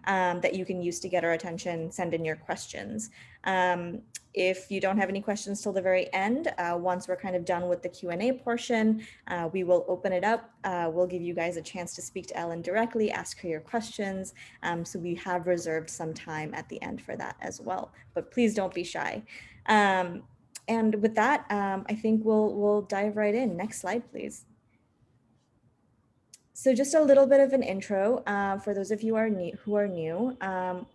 that you can use to get our attention, send in your questions. If you don't have any questions till the very end, once we're kind of done with the Q&A portion, we will open it up. We'll give you guys a chance to speak to Ellyn directly, ask her your questions. So we have reserved some time at the end for that as well, but please don't be shy. And with that, I think we'll dive right in. Next slide, please. So just a little bit of an intro for those of you who are new.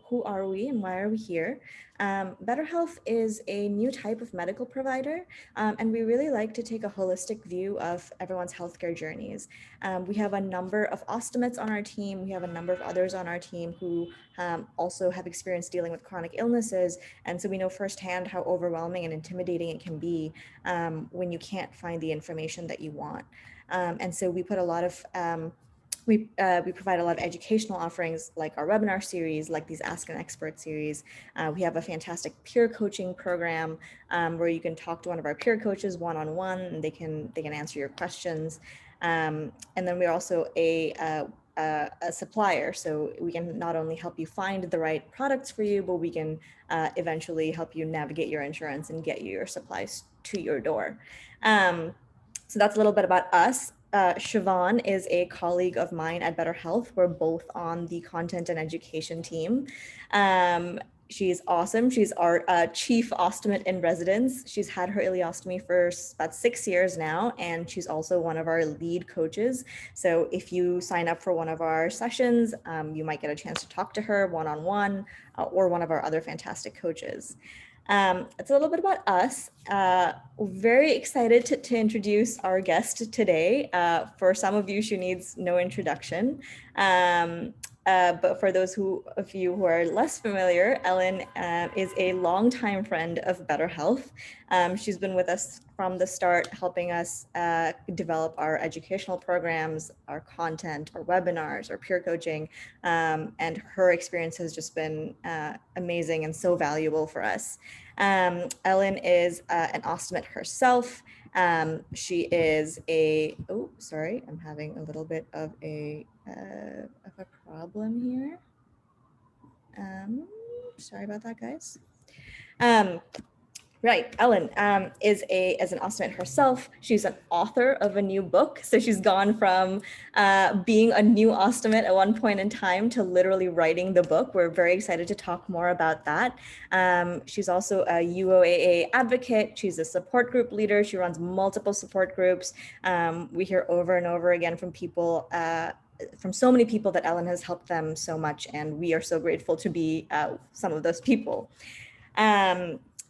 Who are we and why are we here? Better Health is a new type of medical provider, and we really like to take a holistic view of everyone's healthcare journeys. We have a number of ostomates on our team. We have a number of others on our team who also have experience dealing with chronic illnesses, and so we know firsthand how overwhelming and intimidating it can be when you can't find the information that you want. And so we put a lot of, we provide a lot of educational offerings like our webinar series, like these Ask an Expert series. We have a fantastic peer coaching program where you can talk to one of our peer coaches one-on-one, and they can answer your questions. And then we're also a supplier, so we can not only help you find the right products for you, but we can eventually help you navigate your insurance and get you your supplies to your door. So that's a little bit about us. Siobhan is a colleague of mine at Better Health. We're both on the content and education team. She's awesome. She's our chief ostomate in residence. She's had her ileostomy for about 6 years now, and she's also one of our lead coaches. So if you sign up for one of our sessions, you might get a chance to talk to her one-on-one or one of our other fantastic coaches. It's a little bit about us. Very excited to introduce our guest today. For some of you, she needs no introduction. But for those of you who are less familiar, Ellyn is a longtime friend of Better Health. She's been with us from the start, helping us develop our educational programs, our content, our webinars, our peer coaching, and her experience has just been amazing and so valuable for us. Ellyn is an ostomate herself. She is oh, sorry, I'm having a little bit of a problem here. Sorry about that, guys. Right, Ellyn is an ostomate herself. She's an author of a new book. So she's gone from being a new ostomate at one point in time to literally writing the book. We're very excited to talk more about that. She's also a UOAA advocate. She's a support group leader. She runs multiple support groups. We hear over and over again from people, from so many people that Ellyn has helped them so much. And we are so grateful to be some of those people.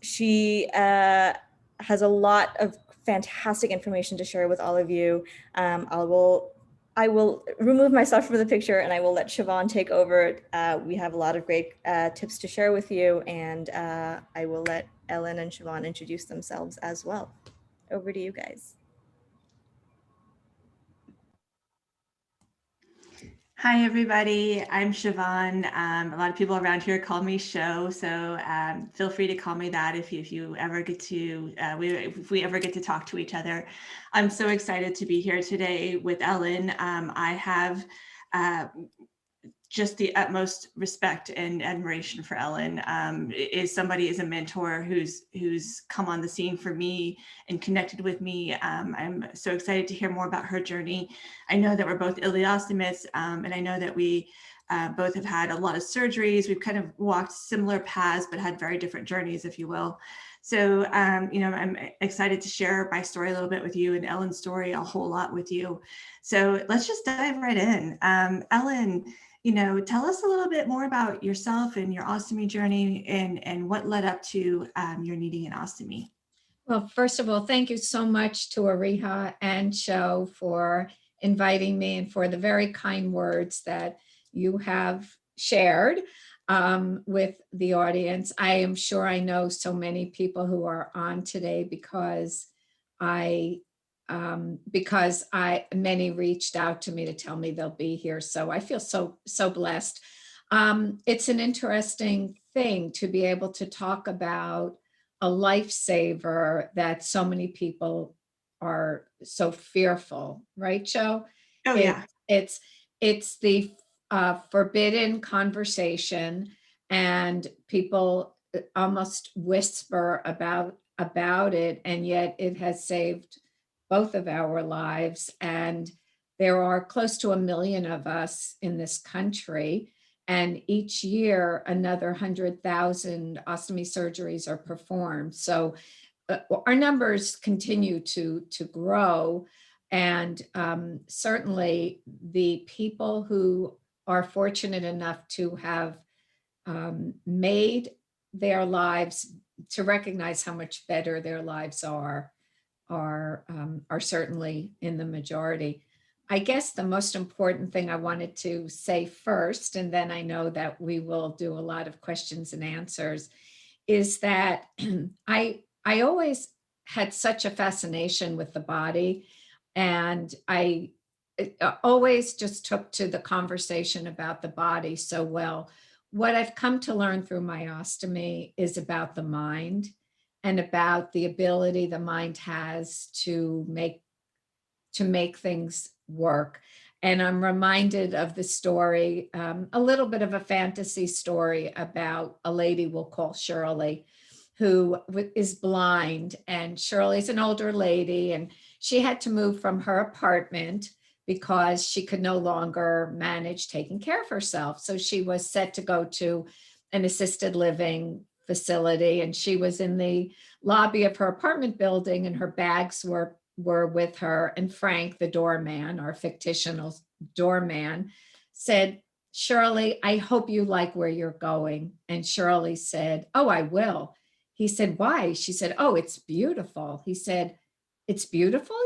She has a lot of fantastic information to share with all of you. I will remove myself from the picture and I will let Siobhan take over. We have a lot of great tips to share with you, and I will let Ellyn and Siobhan introduce themselves as well. Over to you guys. Hi, everybody. I'm Siobhan. A lot of people around here call me Sho, so feel free to call me that if you ever get to, if we ever get to talk to each other. I'm so excited to be here today with Ellyn. I have just the utmost respect and admiration for Ellyn. Is a mentor who's come on the scene for me and connected with me. I'm so excited to hear more about her journey. I know that we're both ileostomates, and I know that we both have had a lot of surgeries. We've kind of walked similar paths, but had very different journeys, if you will. So, I'm excited to share my story a little bit with you and Ellyn's story a whole lot with you. So let's just dive right in. Ellyn, tell us a little bit more about yourself and your ostomy journey and what led up to your needing an ostomy. Well, first of all, thank you so much to Ariha and Sho for inviting me and for the very kind words that you have shared with the audience. I am sure I know so many people who are on today because many reached out to me to tell me they'll be here. So I feel so blessed. It's an interesting thing to be able to talk about a lifesaver that so many people are so fearful, right, Joe? Oh, yeah. It's the a forbidden conversation, and people almost whisper about it, and yet it has saved both of our lives. And there are close to 1 million of us in this country, and each year another 100,000 ostomy surgeries are performed. So our numbers continue to grow, and certainly the people who are fortunate enough to have made their lives, to recognize how much better their lives are certainly in the majority. I guess the most important thing I wanted to say first, and then I know that we will do a lot of questions and answers, is that I always had such a fascination with the body, and I always just took to the conversation about the body so well. What I've come to learn through my ostomy is about the mind, and about the ability the mind has to make things work. And I'm reminded of the story, a little bit of a fantasy story about a lady we'll call Shirley, who is blind. And Shirley's an older lady, and she had to move from her apartment because she could no longer manage taking care of herself. So she was set to go to an assisted living facility, and she was in the lobby of her apartment building, and her bags were with her. And Frank, the doorman, our fictional doorman, said, "Shirley, I hope you like where you're going." And Shirley said, "Oh, I will." He said, "Why?" She said, "Oh, it's beautiful." He said, "It's beautiful?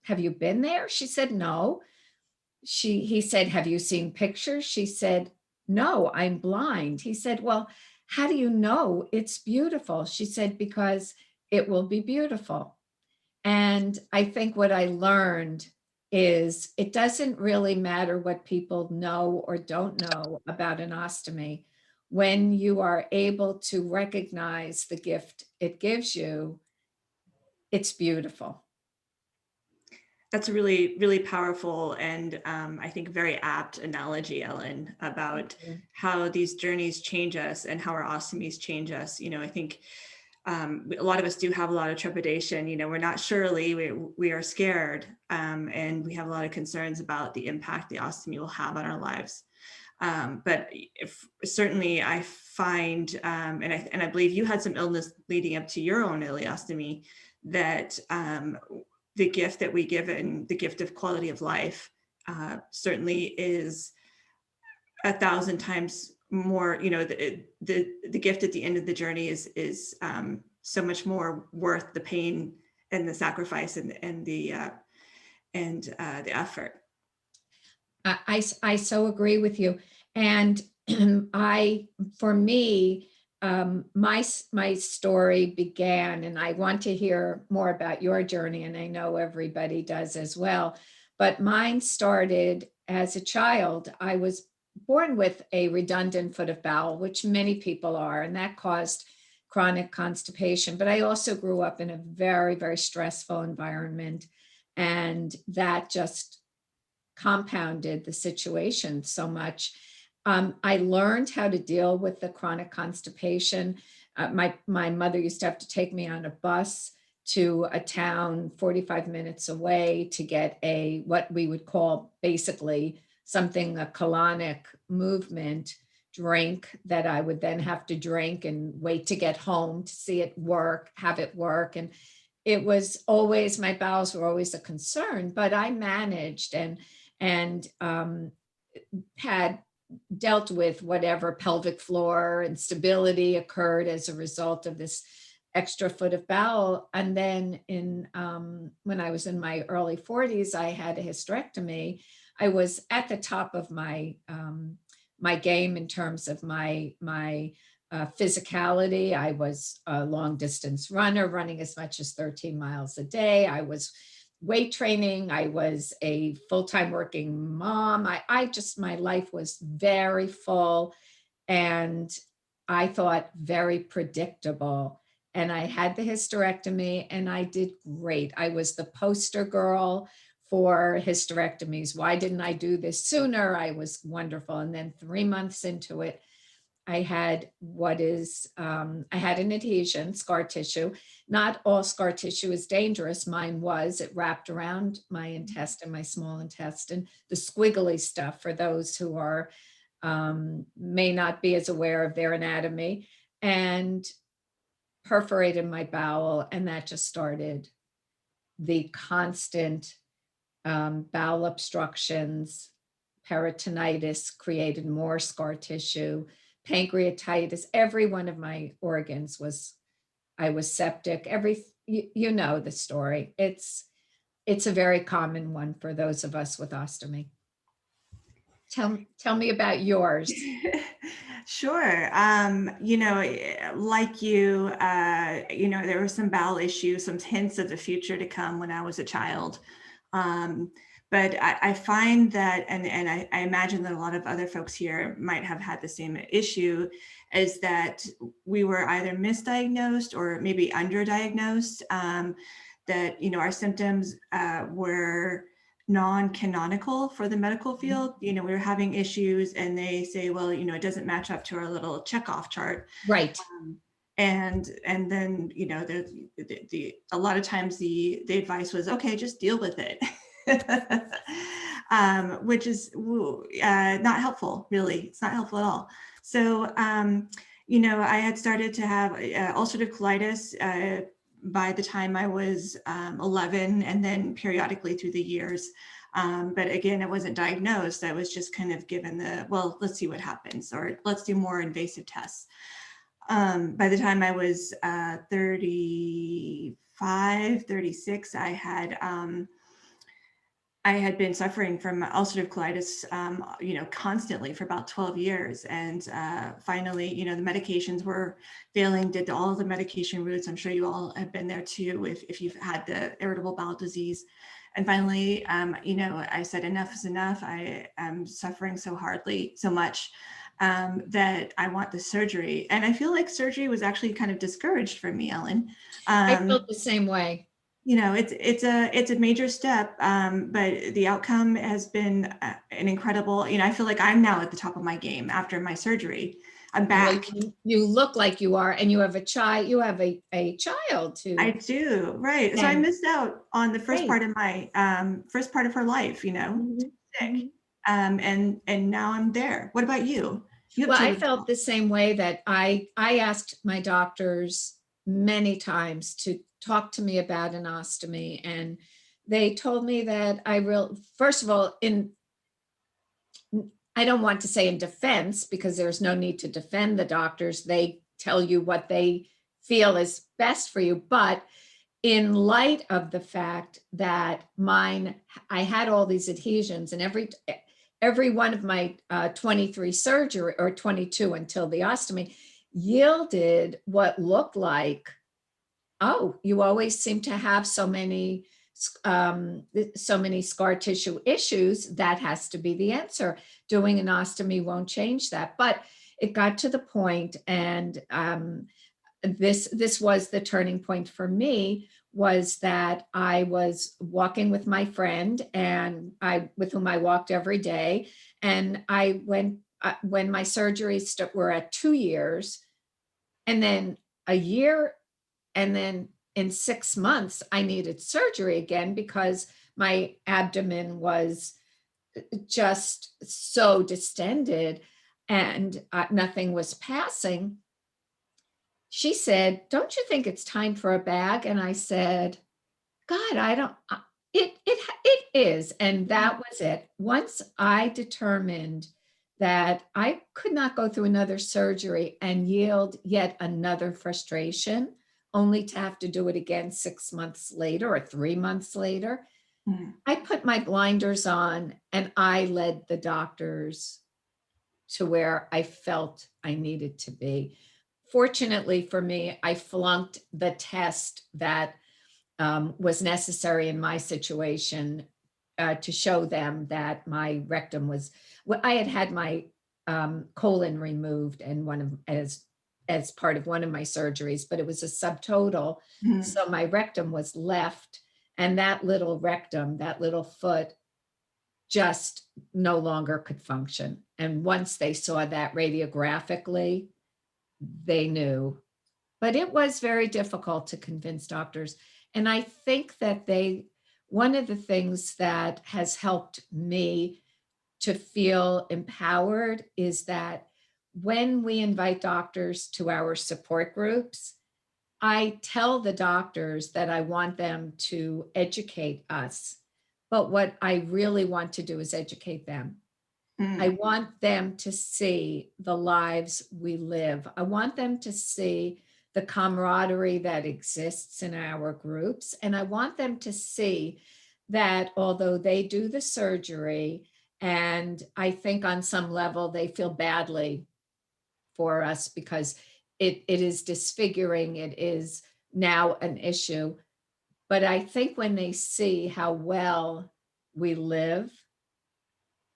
Have you been there?" She said, "No." He said, "Have you seen pictures?" She said, "No, I'm blind." He said, "Well, how do you know it's beautiful?" She said, "Because it will be beautiful." And I think what I learned is it doesn't really matter what people know or don't know about an ostomy. When you are able to recognize the gift it gives you, it's beautiful. That's a really, really powerful and I think very apt analogy, Ellyn, about how these journeys change us and how our ostomies change us. You know, I think a lot of us do have a lot of trepidation. You know, we're not Shirley, we are scared, and we have a lot of concerns about the impact the ostomy will have on our lives. But certainly I find, and I believe you had some illness leading up to your own ileostomy, that the gift that we give, and the gift of quality of life, certainly is 1,000 times more. You know, the gift at the end of the journey is so much more worth the pain and the sacrifice and the effort. I so agree with you. And for me, my story began, and I want to hear more about your journey, and I know everybody does as well. But mine started as a child. I was born with a redundant foot of bowel, which many people are, and that caused chronic constipation. But I also grew up in a very, very stressful environment, and that just compounded the situation so much. I learned how to deal with the chronic constipation. My mother used to have to take me on a bus to a town 45 minutes away to get what we would call basically a colonic movement drink that I would then have to drink and wait to get home to see it work, have it work. And it was always, my bowels were always a concern, but I managed and had dealt with whatever pelvic floor instability occurred as a result of this extra foot of bowel. And then when I was in my early 40s, I had a hysterectomy. I was at the top of my game in terms of my physicality. I was a long distance runner, running as much as 13 miles a day. I was weight training. I was a full-time working mom. My life was very full, and I thought very predictable. And I had the hysterectomy, and I did great. I was the poster girl for hysterectomies. Why didn't I do this sooner? I was wonderful. And then 3 months into it, I had I had an adhesion, scar tissue. Not all scar tissue is dangerous. Mine was. It wrapped around my intestine, my small intestine, the squiggly stuff for those who are may not be as aware of their anatomy, and perforated my bowel. And that just started the constant bowel obstructions. Peritonitis created more scar tissue, pancreatitis. Every one of my organs I was septic. You know the story. It's a very common one for those of us with ostomy. Tell me about yours. Sure. Like you, there were some bowel issues, some hints of the future to come when I was a child. But I find that, and I imagine that a lot of other folks here might have had the same issue, is that we were either misdiagnosed or maybe underdiagnosed, that, our symptoms were non-canonical for the medical field. We were having issues and they say, well, it doesn't match up to our little checkoff chart. Right. And then, a lot of times the advice was, okay, just deal with it. Which is not helpful, really. It's not helpful at all. So, I had started to have ulcerative colitis by the time I was 11, and then periodically through the years. But again, it wasn't diagnosed. I was just kind of given well, let's see what happens, or let's do more invasive tests. By the time I was 35, 36, I had been suffering from ulcerative colitis, constantly for about 12 years. And finally, the medications were failing, did all the medication routes. I'm sure you all have been there too, if you've had the irritable bowel disease. And finally, I said, enough is enough. I am suffering so much that I want the surgery. And I feel like surgery was actually kind of discouraged for me, Ellyn. I felt the same way. It's a major step, but the outcome has been an incredible, I feel like I'm now at the top of my game after my surgery. I'm back. Well, you look like you are, and you have a child. You have a child too. I do, right. So I missed out on the first part of my first part of her life, sick. And now I'm there. What about you? Well, I felt the same way, that I asked my doctors many times to talk to me about an ostomy, and they told me that first of all, I don't want to say in defense, because there's no need to defend the doctors. They tell you what they feel is best for you. But in light of the fact that I had all these adhesions, and every one of my 23 surgery, or 22 until the ostomy, yielded what looked like, oh, you always seem to have so many scar tissue issues. That has to be the answer. Doing an ostomy won't change that. But it got to the point, and this was the turning point for me, was that I was walking with my friend, and with whom I walked every day. And I went, when my surgeries were at 2 years, and then a year, and then in 6 months, I needed surgery again, because my abdomen was just so distended, and nothing was passing. She said, "Don't you think it's time for a bag?" And I said, "God, I don't, it is." And that was it. Once I determined that I could not go through another surgery and yield yet another frustration, only to have to do it again 6 months later or 3 months later, I put my blinders on, and I led the doctors to where I felt I needed to be. Fortunately for me, I flunked the test that was necessary in my situation to show them that my rectum was, I had my colon removed, and as part of one of my surgeries, but it was a subtotal. So my rectum was left, And that little rectum, that little foot, just no longer could function. And once they saw that radiographically, they knew. But it was very difficult to convince doctors. And I think that one of the things that has helped me to feel empowered is that when we invite doctors to our support groups, I tell the doctors that I want them to educate us. But what I really want to do is educate them. I want them to see the lives we live. I want them to see the camaraderie that exists in our groups. And I want them to see that although they do the surgery, and I think on some level they feel badly for us because it is disfiguring, it is now an issue. But I think when they see how well we live,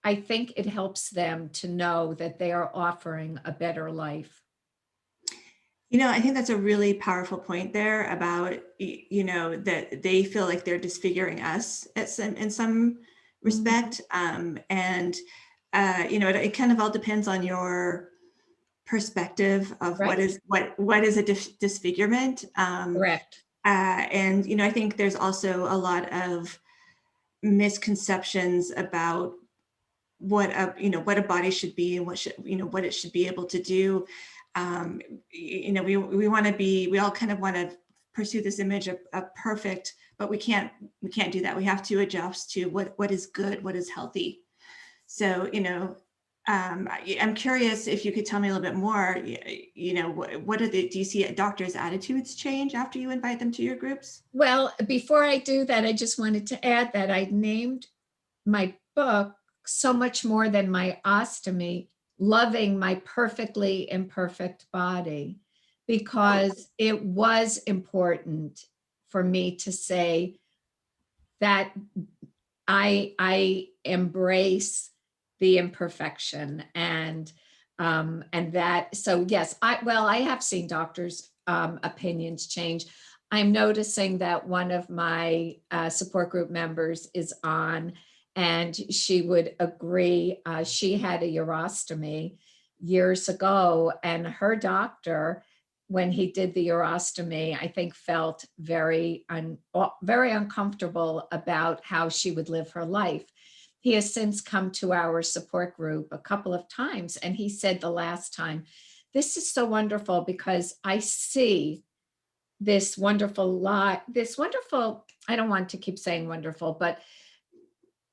I think it helps them to know that they are offering a better life. I think that's a really powerful point there about, that they feel like they're disfiguring us in some respect. And it kind of all depends on your perspective of Right. what is a disfigurement. Correct. And, I think there's also a lot of misconceptions about what a body should be and what it should be able to do. We all kind of want to pursue this image of perfect, but we can't do that. We have to adjust to what is good, what is healthy. So, I'm curious if you could tell me a little bit more, do you see doctors' attitudes change after you invite them to your groups? Well, before I do that, I just wanted to add that I named my book So Much More Than My Ostomy, Loving My Perfectly Imperfect Body, because it was important for me to say that I embrace the imperfection and that, so yes, I have seen doctors' opinions change. I'm noticing that one of my support group members is on, and she would agree. She had a urostomy years ago, and her doctor, when he did the urostomy, I think felt very uncomfortable about how she would live her life. He has since come to our support group a couple of times, and he said the last time, "This is so wonderful because I see this wonderful lot, this wonderful, I don't want to keep saying wonderful, but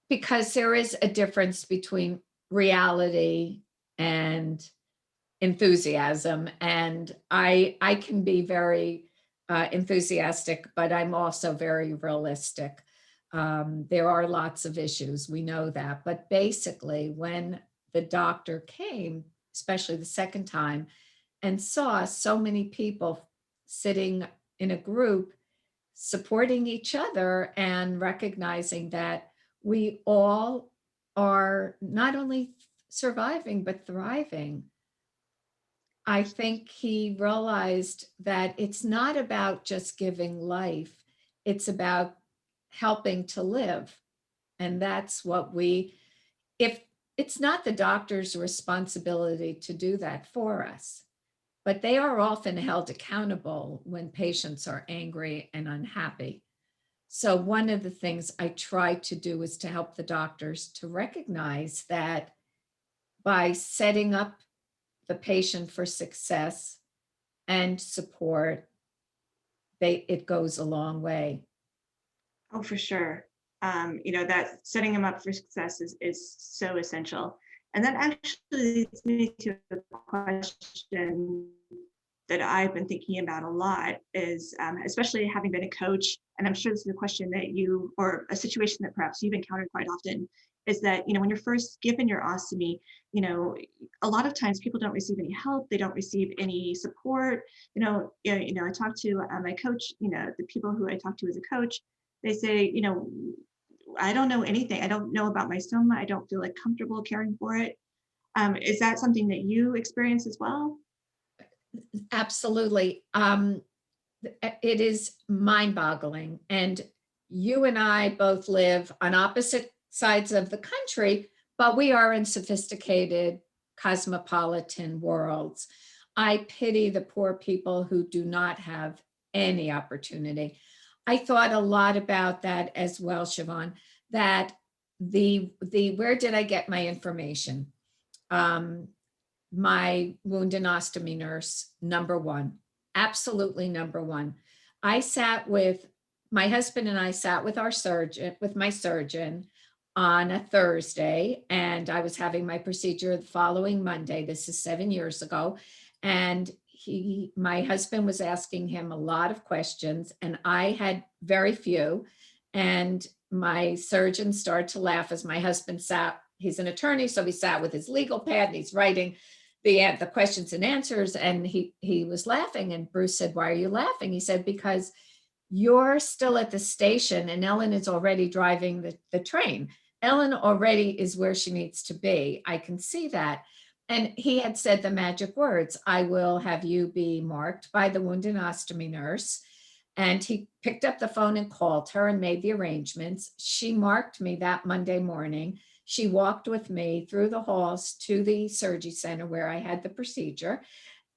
because there is a difference between reality and enthusiasm. And I can be very enthusiastic, but I'm also very realistic. There are lots of issues, we know that. But basically, when the doctor came, especially the second time, and saw so many people sitting in a group supporting each other and recognizing that we all are not only surviving but thriving, I think he realized that it's not about just giving life, it's about helping to live. And that's what if it's not the doctor's responsibility to do that for us, but they are often held accountable when patients are angry and unhappy. So one of the things I try to do is to help the doctors to recognize that by setting up the patient for success and support, it goes a long way. Oh, for sure. That setting them up for success is so essential. And that actually leads me to a question that I've been thinking about a lot is, especially having been a coach, and I'm sure this is a question that or a situation that perhaps you've encountered quite often, is that, when you're first given your ostomy, a lot of times people don't receive any help, they don't receive any support. I talk to my coach, the people who I talk to as a coach, they say, I don't know anything. I don't know about my stoma. I don't feel like comfortable caring for it. Is that something that you experience as well? Absolutely. It is mind-boggling. And you and I both live on opposite sides of the country, but we are in sophisticated cosmopolitan worlds. I pity the poor people who do not have any opportunity. I thought a lot about that as well, Siobhan, that the where did I get my information? My wound and ostomy nurse, number one, absolutely number one. I sat with my husband and I sat with our surgeon, with my surgeon on a Thursday, and I was having my procedure the following Monday. This is 7 years ago. And my husband was asking him a lot of questions, and I had very few. And my surgeon started to laugh as my husband sat, he's an attorney, so he sat with his legal pad and he's writing the questions and answers, and he was laughing. And Bruce said, "Why are you laughing?" He said, "Because you're still at the station and Ellyn is already driving the train. Ellyn already is where she needs to be. I can see that." And he had said the magic words, "I will have you be marked by the wound and ostomy nurse." And he picked up the phone and called her and made the arrangements. She marked me that Monday morning. She walked with me through the halls to the surgery center where I had the procedure.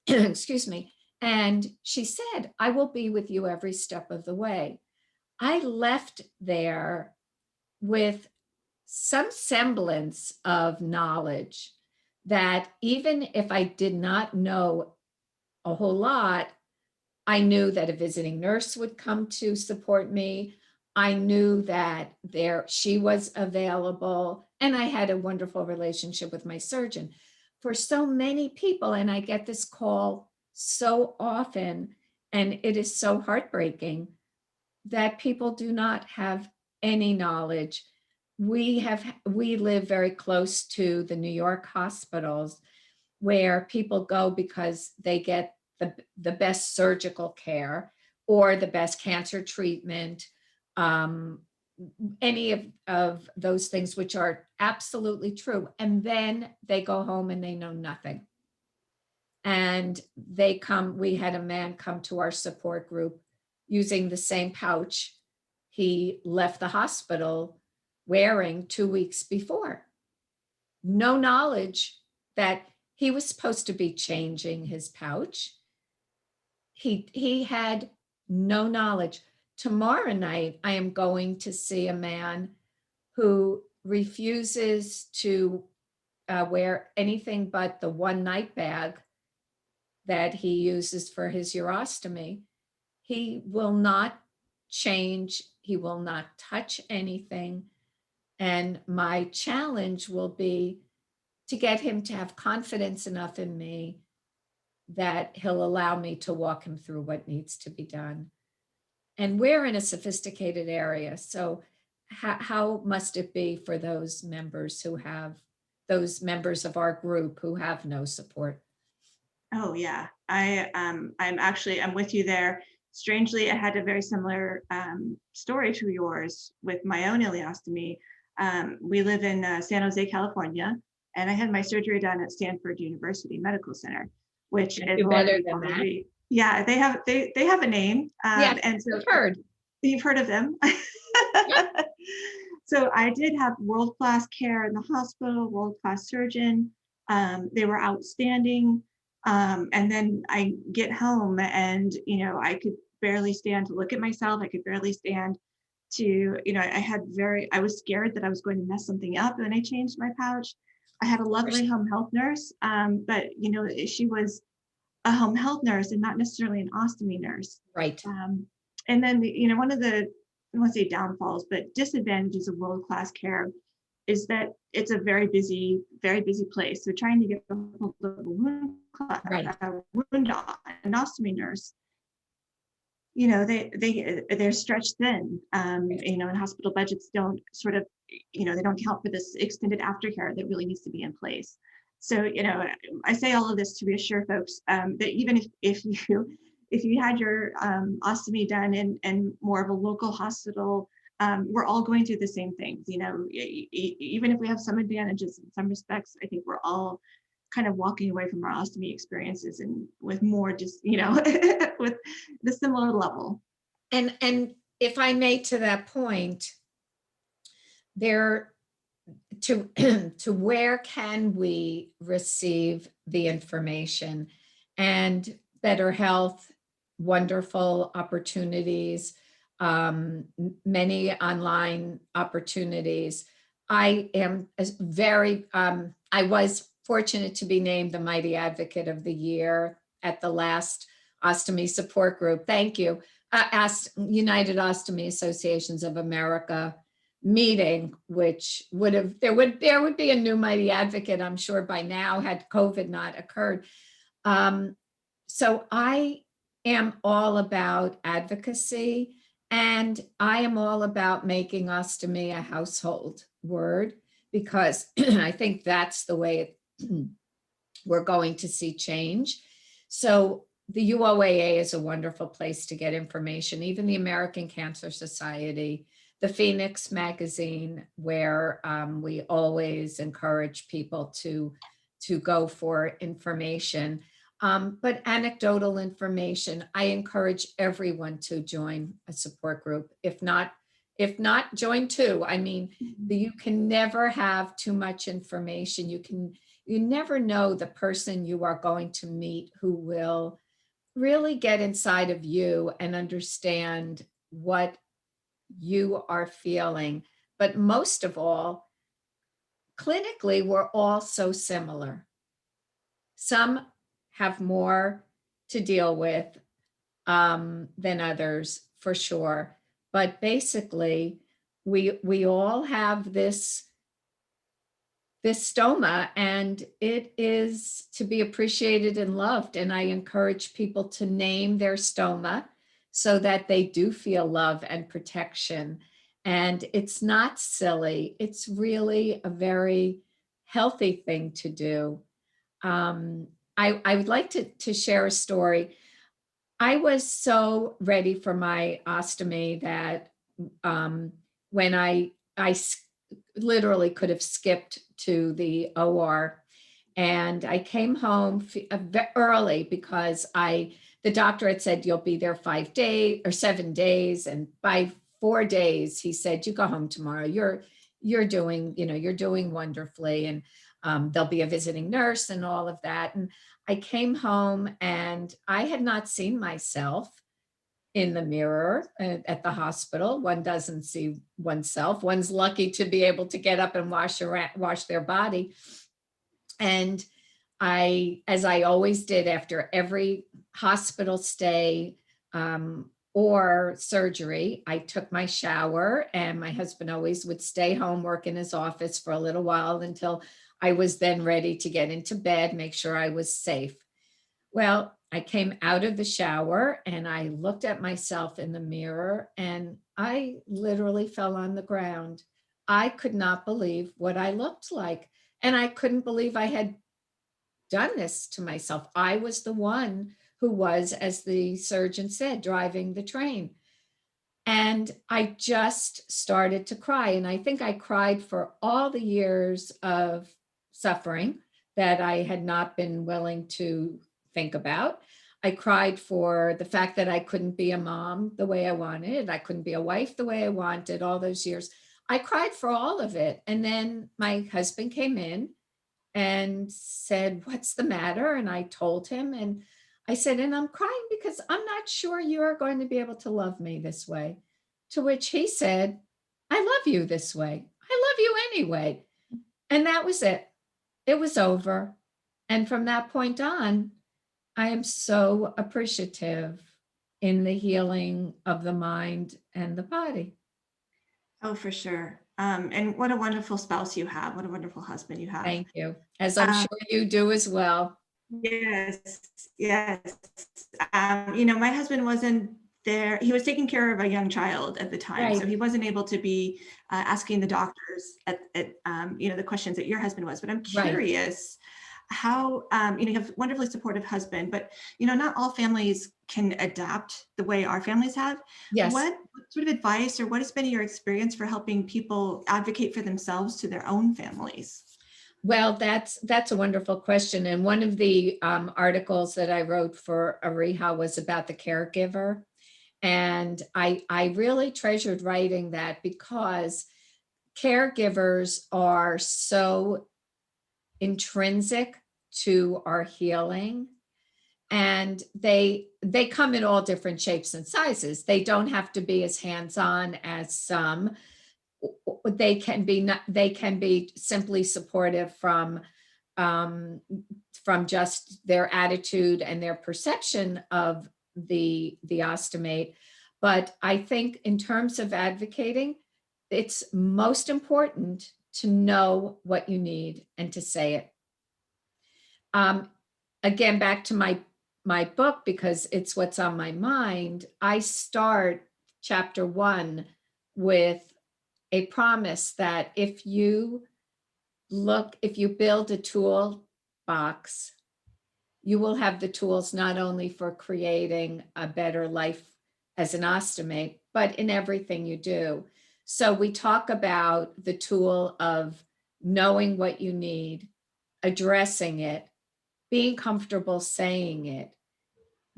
Excuse me. And she said, "I will be with you every step of the way." I left there with some semblance of knowledge that even if I did not know a whole lot, I knew that a visiting nurse would come to support me. I knew that she was available, and I had a wonderful relationship with my surgeon. For so many people, and I get this call so often, and it is so heartbreaking that people do not have any knowledge. We live very close to the New York hospitals where people go because they get the best surgical care or the best cancer treatment, any of those things, which are absolutely true. And then they go home and they know nothing. And we had a man come to our support group using the same pouch he left the hospital wearing 2 weeks before. No knowledge that he was supposed to be changing his pouch. He had no knowledge. Tomorrow night, I am going to see a man who refuses to wear anything but the one night bag that he uses for his urostomy. He will not change. He will not touch anything. And my challenge will be to get him to have confidence enough in me that he'll allow me to walk him through what needs to be done. And we're in a sophisticated area. So how must it be for those members of our group who have no support? Oh yeah, I'm with you there. Strangely, I had a very similar story to yours with my own ileostomy. We live in San Jose, California, and I had my surgery done at Stanford University Medical Center, which is better than that. Yeah, they have a name. Yeah, and so you've heard of them. So I did have world-class care in the hospital, world-class surgeon. They were outstanding. And then I get home and, I could barely stand to look at myself. I could barely stand to, I was scared that I was going to mess something up when I changed my pouch. I had a lovely home health nurse, but, she was a home health nurse and not necessarily an ostomy nurse. Right. And then, one of the, I won't say downfalls, but disadvantages of world-class care is that it's a very busy place. So trying to get a hold of an ostomy nurse, they're stretched thin, and hospital budgets don't sort of, they don't count for this extended aftercare that really needs to be in place. So, I say all of this to reassure folks that even if you had your ostomy done in more of a local hospital, we're all going through the same things. Even if we have some advantages in some respects, I think we're all kind of walking away from our ostomy experiences and with more just, with the similar level. And if I may, to that point, there to to where can we receive the information? And better health, wonderful opportunities, many online opportunities. I am I was fortunate to be named the Mighty Advocate of the Year at the last Ostomy Support Group. Thank you. United Ostomy Associations of America meeting, which there would be a new Mighty Advocate, I'm sure, by now, had COVID not occurred. So I am all about advocacy, and I am all about making ostomy a household word, because I think that's the way we're going to see change. So the UOAA is a wonderful place to get information, even the American Cancer Society, the Phoenix magazine, where we always encourage people to go for information. But anecdotal information, I encourage everyone to join a support group. If not, join two. I mean, you can never have too much information. You never know the person you are going to meet who will really get inside of you and understand what you are feeling. But most of all, clinically, we're all so similar. Some have more to deal with than others, for sure. But basically, we all have this stoma, and it is to be appreciated and loved. And I encourage people to name their stoma so that they do feel love and protection. And it's not silly. It's really a very healthy thing to do. I would like to share a story. I was so ready for my ostomy that when I literally could have skipped to the OR, and I came home early because the doctor had said, you'll be there 5 days or 7 days. And by 4 days, he said, you go home tomorrow. You're doing wonderfully. And there'll be a visiting nurse and all of that. And I came home, and I had not seen myself in the mirror at the hospital. One doesn't see oneself. One's lucky to be able to get up and wash their body. And as I always did after every hospital stay or surgery, I took my shower, and my husband always would stay home, work in his office for a little while until I was then ready to get into bed, make sure I was safe. Well, I came out of the shower and I looked at myself in the mirror, and I literally fell on the ground. I could not believe what I looked like. And I couldn't believe I had done this to myself. I was the one who was, as the surgeon said, driving the train. And I just started to cry. And I think I cried for all the years of suffering that I had not been willing to think about. I cried for the fact that I couldn't be a mom the way I wanted. I couldn't be a wife the way I wanted all those years. I cried for all of it. And then my husband came in and said, what's the matter? And I told him, and I said, and I'm crying because I'm not sure you're going to be able to love me this way. To which he said, I love you this way. I love you anyway. And that was it. It was over. And from that point on, I am so appreciative in the healing of the mind and the body. Oh, for sure. And what a wonderful spouse you have. What a wonderful husband you have. Thank you. As I'm sure you do as well. Yes, yes. My husband wasn't there. He was taking care of a young child at the time. Right. So he wasn't able to be asking the doctors at the questions that your husband was. But I'm curious how, you have a wonderfully supportive husband, but, not all families can adapt the way our families have. Yes. What sort of advice, or what has been your experience for helping people advocate for themselves to their own families? Well, that's a wonderful question. And one of the articles that I wrote for Ariha was about the caregiver. And I really treasured writing that because caregivers are so intrinsic to our healing, and they come in all different shapes and sizes. They don't have to be as hands-on as some. They can be simply supportive um, from just their attitude and their perception of the ostomate. But I think in terms of advocating, it's most important to know what you need and to say it. Again, back to my book, because it's what's on my mind. I start chapter 1 with a promise that if you build a toolbox, you will have the tools not only for creating a better life as an ostomate, but in everything you do. So we talk about the tool of knowing what you need, addressing it, being comfortable saying it,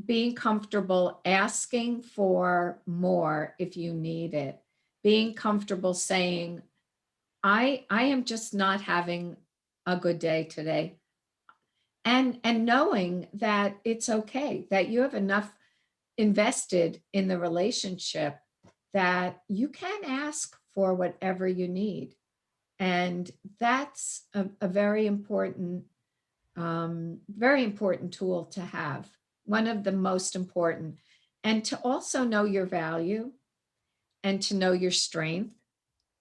being comfortable asking for more if you need it, being comfortable saying, I am just not having a good day today. And knowing that it's okay, that you have enough invested in the relationship that you can ask for whatever you need. And that's a very important tool to have, one of the most important. And to also know your value, and to know your strength,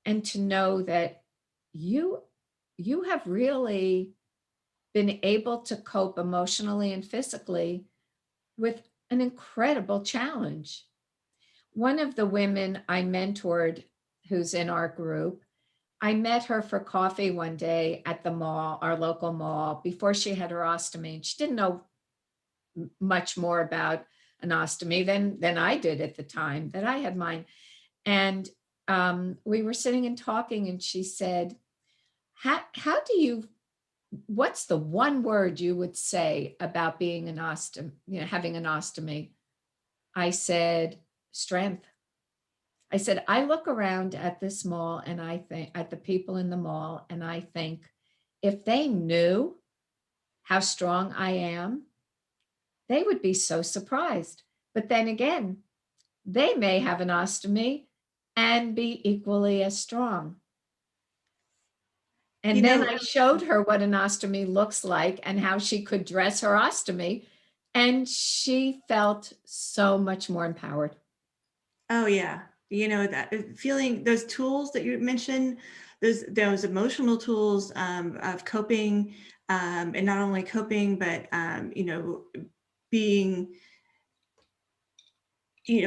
and to know that you have really been able to cope emotionally and physically with an incredible challenge. One of the women I mentored, who's in our group, I met her for coffee one day at the mall, our local mall, before she had her ostomy. And she didn't know much more about an ostomy than I did at the time that I had mine. And we were sitting and talking, and she said, how do you, what's the one word you would say about being an ostomy, having an ostomy? I said, strength. I said, I look around at this mall and I think at the people in the mall, and I think if they knew how strong I am, they would be so surprised. But then again, they may have an ostomy and be equally as strong. And then I showed her what an ostomy looks like and how she could dress her ostomy, and she felt so much more empowered. Oh yeah. That feeling, those tools that you mentioned, those emotional tools of coping, and not only coping, but being,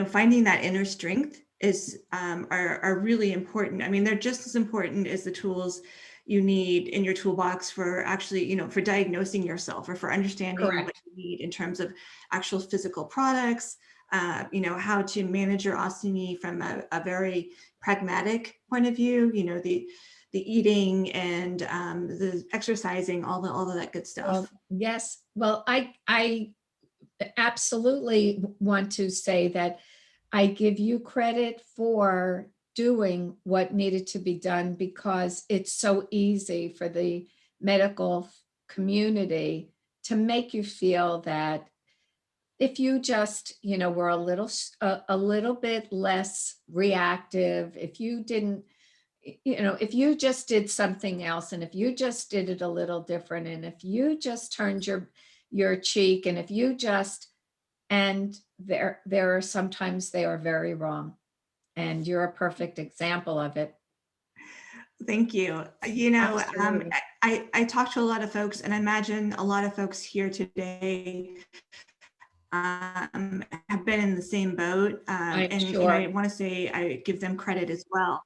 finding that inner strength is are really important. I mean, they're just as important as the tools you need in your toolbox for actually, for diagnosing yourself or for understanding Correct. what you need in terms of actual physical products, how to manage your ostomy from a very pragmatic point of view, the eating and the exercising, all of that good stuff. Well, yes. Well, I absolutely want to say that I give you credit for doing what needed to be done, because it's so easy for the medical community to make you feel that if you just, were a little bit less reactive, if you didn't, if you just did something else, and if you just did it a little different, and if you just turned your cheek, and if you just, and there are sometimes they are very wrong, and you're a perfect example of it. Thank you. Absolutely. I talk to a lot of folks, and I imagine a lot of folks here today have been in the same boat. And sure. I want to say I give them credit as well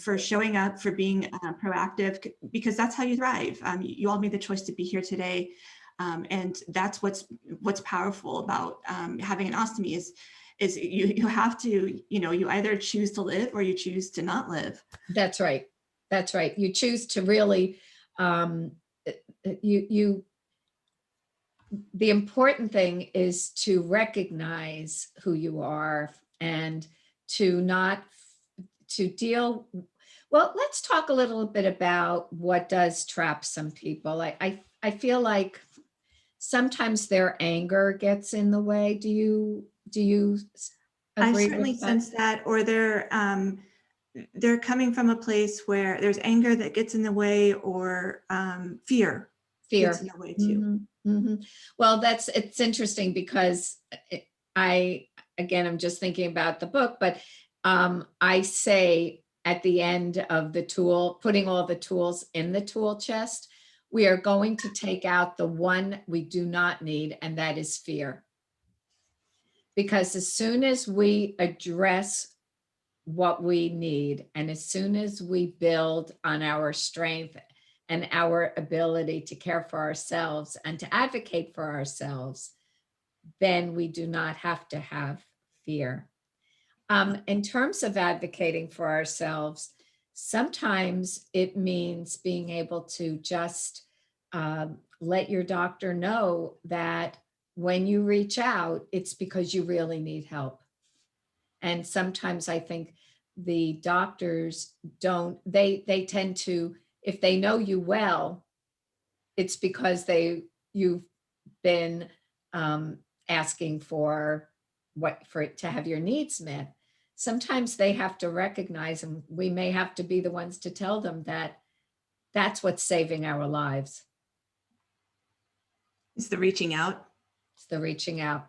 for showing up, for being proactive, because that's how you thrive. You all made the choice to be here today. And that's what's powerful about having an ostomy is you have to, you either choose to live or you choose to not live. That's right. That's right. You choose to really, the important thing is to recognize who you are and to not to deal. Well, let's talk a little bit about what does trap some people. I feel like sometimes their anger gets in the way. Do you I agree certainly with that? sense that, or they're coming from a place where there's anger that gets in the way, or fear gets in Fear. the way too. Well, it's interesting because I, again, I'm just thinking about the book, but I say at the end of the tool, putting all the tools in the tool chest, we are going to take out the one we do not need, and that is fear. Because as soon as we address what we need, and as soon as we build on our strength and our ability to care for ourselves and to advocate for ourselves, then we do not have to have fear. In terms of advocating for ourselves, sometimes it means being able to just let your doctor know that when you reach out, it's because you really need help. And sometimes I think the doctors don't, they tend to, if they know you well, it's because you've been asking for to have your needs met. Sometimes they have to recognize, and we may have to be the ones to tell them that that's what's saving our lives. It's the reaching out. It's the reaching out.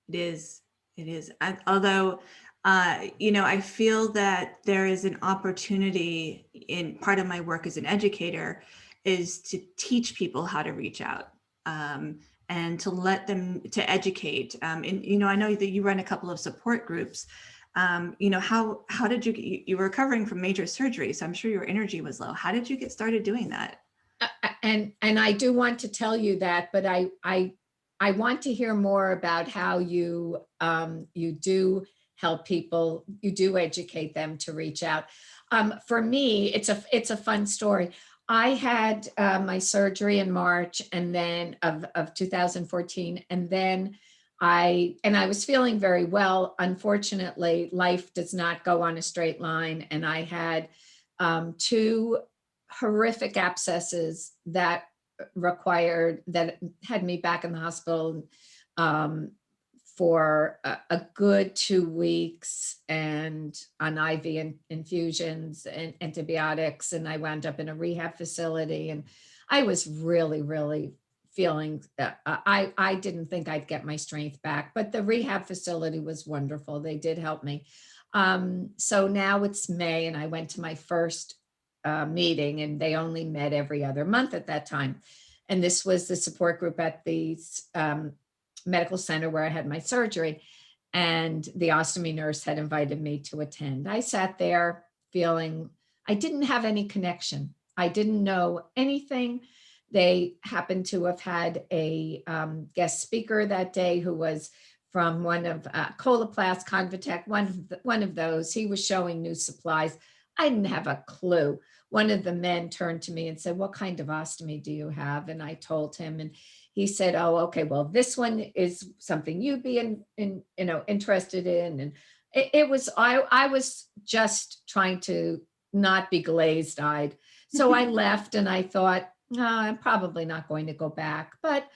It is. It is. Although, I feel that there is an opportunity in part of my work as an educator is to teach people how to reach out, and to let them, to educate. And, I know that you run a couple of support groups. How did you were recovering from major surgery, so I'm sure your energy was low. How did you get started doing that? And I do want to tell you that, but I want to hear more about how you do help people, you do educate them to reach out. For me, it's a fun story. I had my surgery in March and then of 2014, and then I was feeling very well. Unfortunately, life does not go on a straight line, and I had two horrific abscesses that had me back in the hospital for a good 2 weeks and on IV infusions and antibiotics. And I wound up in a rehab facility, and I was really, really feeling, I didn't think I'd get my strength back, but the rehab facility was wonderful. They did help me. So now it's May, and I went to my first meeting, and they only met every other month at that time. And this was the support group at the medical center where I had my surgery. And the ostomy nurse had invited me to attend. I sat there feeling I didn't have any connection. I didn't know anything. They happened to have had a guest speaker that day who was from one of Coloplast, Convatec, one of those. He was showing new supplies. I didn't have a clue. One of the men turned to me and said, "What kind of ostomy do you have?" And I told him, and he said, "Oh, okay, well, this one is something you'd be interested in." And I was just trying to not be glazed eyed. So I left, and I thought, "No, I'm probably not going to go back." But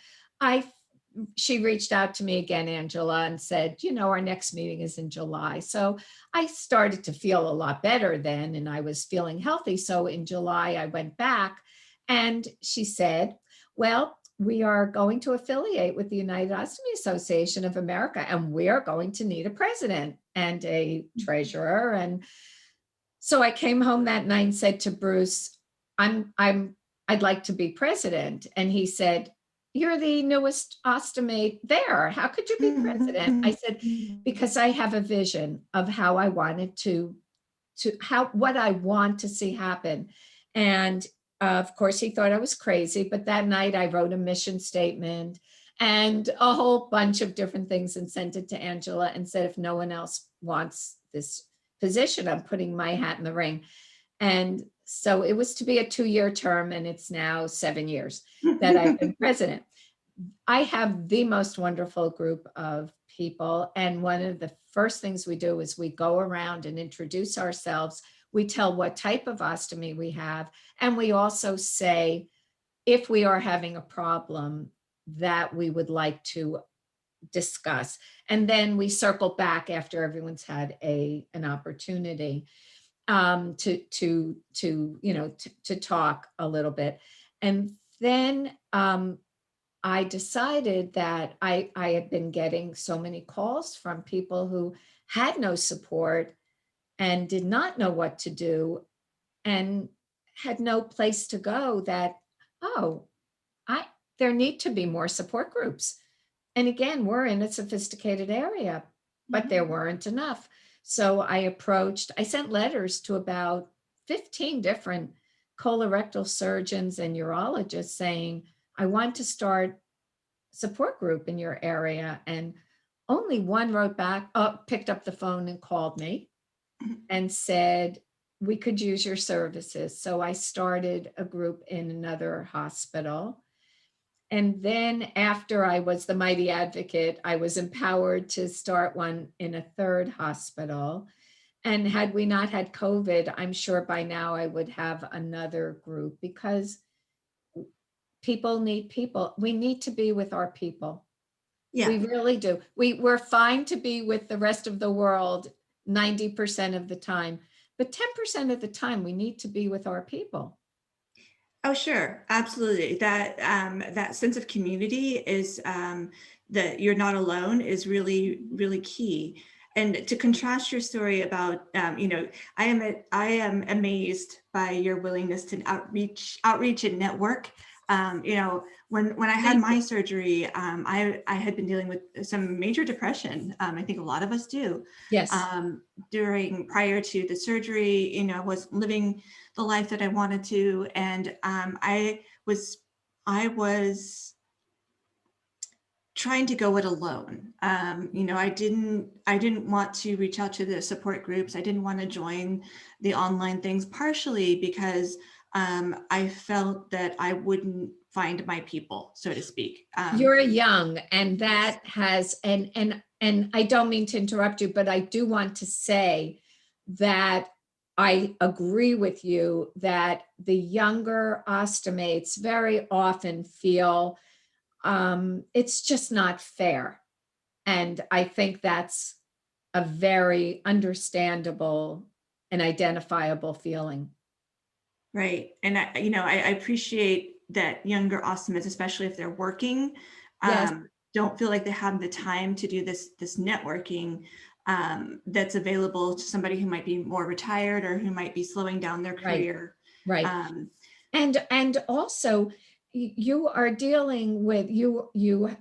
she reached out to me again, Angela, and said, "Our next meeting is in July." So I started to feel a lot better then, and I was feeling healthy. So in July, I went back, and she said, "Well, we are going to affiliate with the United Ostomy Association of America, and we are going to need a president and a treasurer." And so I came home that night and said to Bruce, I'd like to be president. And he said, "You're the newest ostomy there. How could you be president?" I said, "Because I have a vision of how I wanted what I want to see happen." And of course, he thought I was crazy. But that night I wrote a mission statement and a whole bunch of different things and sent it to Angela and said, "If no one else wants this position, I'm putting my hat in the ring." And so it was to be a 2-year term, and it's now 7 years that I've been president. I have the most wonderful group of people. And one of the first things we do is we go around and introduce ourselves. We tell what type of ostomy we have. And we also say, if we are having a problem that we would like to discuss. And then we circle back after everyone's had an opportunity to talk a little bit. And then I decided that I had been getting so many calls from people who had no support and did not know what to do and had no place to go, that, oh, there need to be more support groups. And again, we're in a sophisticated area, but there weren't enough. So I sent letters to about 15 different colorectal surgeons and urologists saying, I want to start support group in your area. And only one wrote back, picked up the phone and called me and said, we could use your services. So I started a group in another hospital. And then after I was the mighty advocate, I was empowered to start one in a third hospital. And had we not had COVID, I'm sure by now I would have another group, because people need people. We need to be with our people. Yeah. We really do. We're fine to be with the rest of the world 90% of the time, but 10% of the time we need to be with our people. Oh, sure. Absolutely. That sense of community is that you're not alone is really, really key. And to contrast your story about, I am amazed by your willingness to outreach and network. When I had my surgery, I had been dealing with some major depression. I think a lot of us do. Yes. Prior to the surgery, I was living the life that I wanted to, and I was trying to go it alone. I didn't want to reach out to the support groups. I didn't want to join the online things, partially because I felt that I wouldn't find my people, so to speak. You're young, and that has, and I don't mean to interrupt you, but I do want to say that I agree with you that the younger ostomates very often feel it's just not fair. And I think that's a very understandable and identifiable feeling. Right. And I appreciate that younger ostomates, especially if they're working, Yes. don't feel like they have the time to do this networking that's available to somebody who might be more retired or who might be slowing down their career. Right. And also you are dealing with you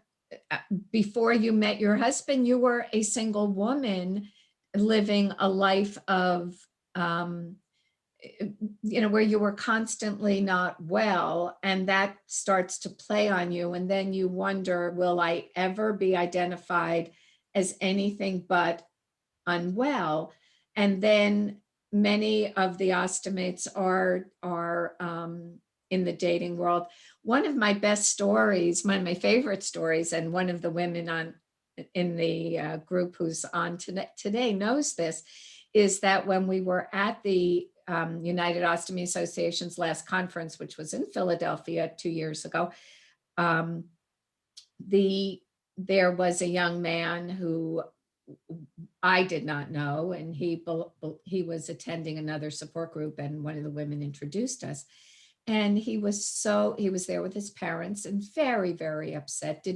before you met your husband, you were a single woman living a life of where you were constantly not well, and that starts to play on you. And then you wonder, will I ever be identified as anything but unwell? And then many of the ostomates are in the dating world. One of my best stories, one of my favorite stories, and one of the women in the group who's on today knows this, is that when we were at the United Ostomy Association's last conference, which was in Philadelphia 2 years ago, there was a young man who I did not know, and he was attending another support group, and one of the women introduced us. And he was there with his parents and very, very upset.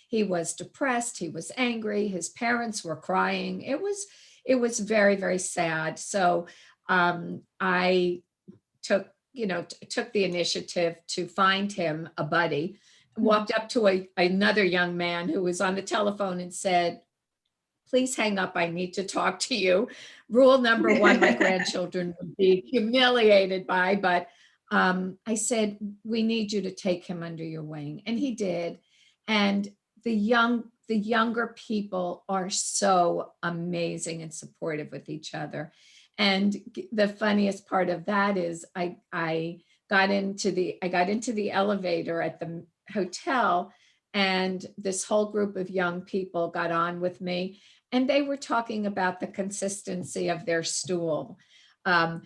He was depressed, he was angry, his parents were crying. It was very, very sad. So I took the initiative to find him a buddy, walked up to another young man who was on the telephone and said, please hang up, I need to talk to you. Rule number one, my grandchildren would be humiliated by, but I said, we need you to take him under your wing. And he did. And the younger people are so amazing and supportive with each other. And the funniest part of that is I got into the elevator at the hotel, And this whole group of young people got on with me, and they were talking about the consistency of their stool.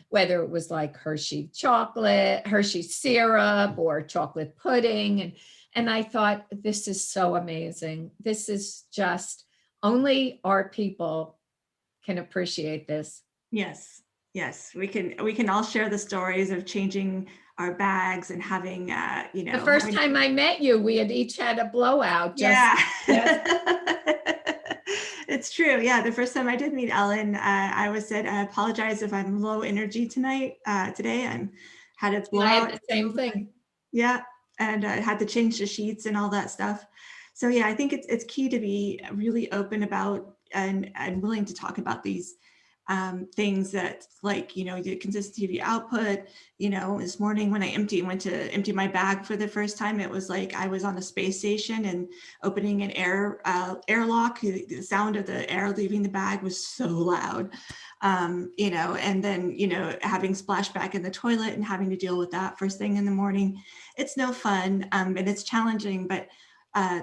Whether it was like Hershey chocolate, Hershey syrup, or chocolate pudding. And I thought, this is so amazing. This is just, only our people can appreciate this. Yes, yes, we can all share the stories of changing our bags and having, The first time I met you, we had each had a blowout. Yeah. Yes. It's true. Yeah, the first time I did meet Ellyn, I was said, I apologize if I'm low energy today. I'm had a And I blowout. had the same thing. Yeah, and I had to change the sheets and all that stuff. So yeah, I think it's key to be really open about and willing to talk about these things that, like, you know, the consistency of your output. You know, this morning when I went to empty my bag for the first time, it was like I was on a space station, and opening an airlock, the sound of the air leaving the bag was so loud. You know, and then, you know, having splashback in the toilet and having to deal with that first thing in the morning. It's no fun, and it's challenging, but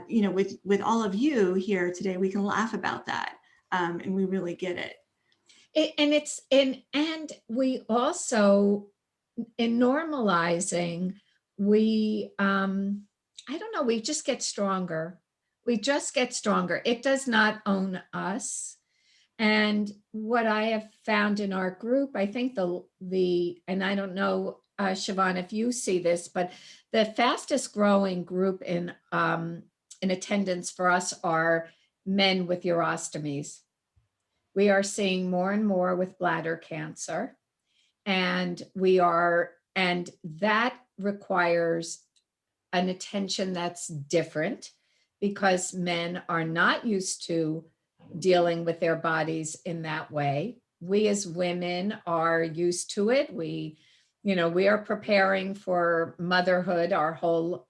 you know, with all of you here today, we can laugh about that, and we really get it. And we also, in normalizing, we I don't know, we just get stronger. We just get stronger. It does not own us. And what I have found in our group, I think and I don't know, Siobhan, if you see this, but the fastest growing group in attendance for us are men with urostomies. We are seeing more and more with bladder cancer, and that requires an attention that's different, because men are not used to dealing with their bodies in that way. We as women are used to it. We are preparing for motherhood our whole,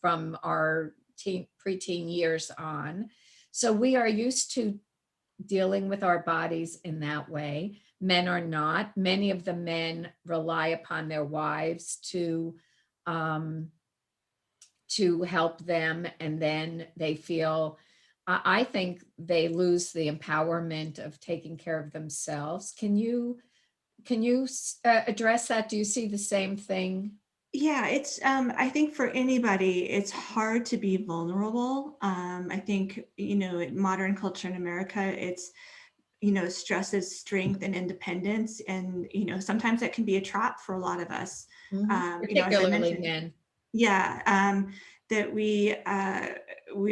from our preteen years on. So we are used to dealing with our bodies in that way. Men are not. Many of the men rely upon their wives to help them, and then they feel, I think they lose the empowerment of taking care of themselves. Can you address that? Do you see the same thing? Yeah, it's I think for anybody, it's hard to be vulnerable. I think, you know, in modern culture in America, it's, you know, stresses strength and independence, and, you know, sometimes that can be a trap for a lot of us. You know, as I Particularly mentioned, men. yeah, that we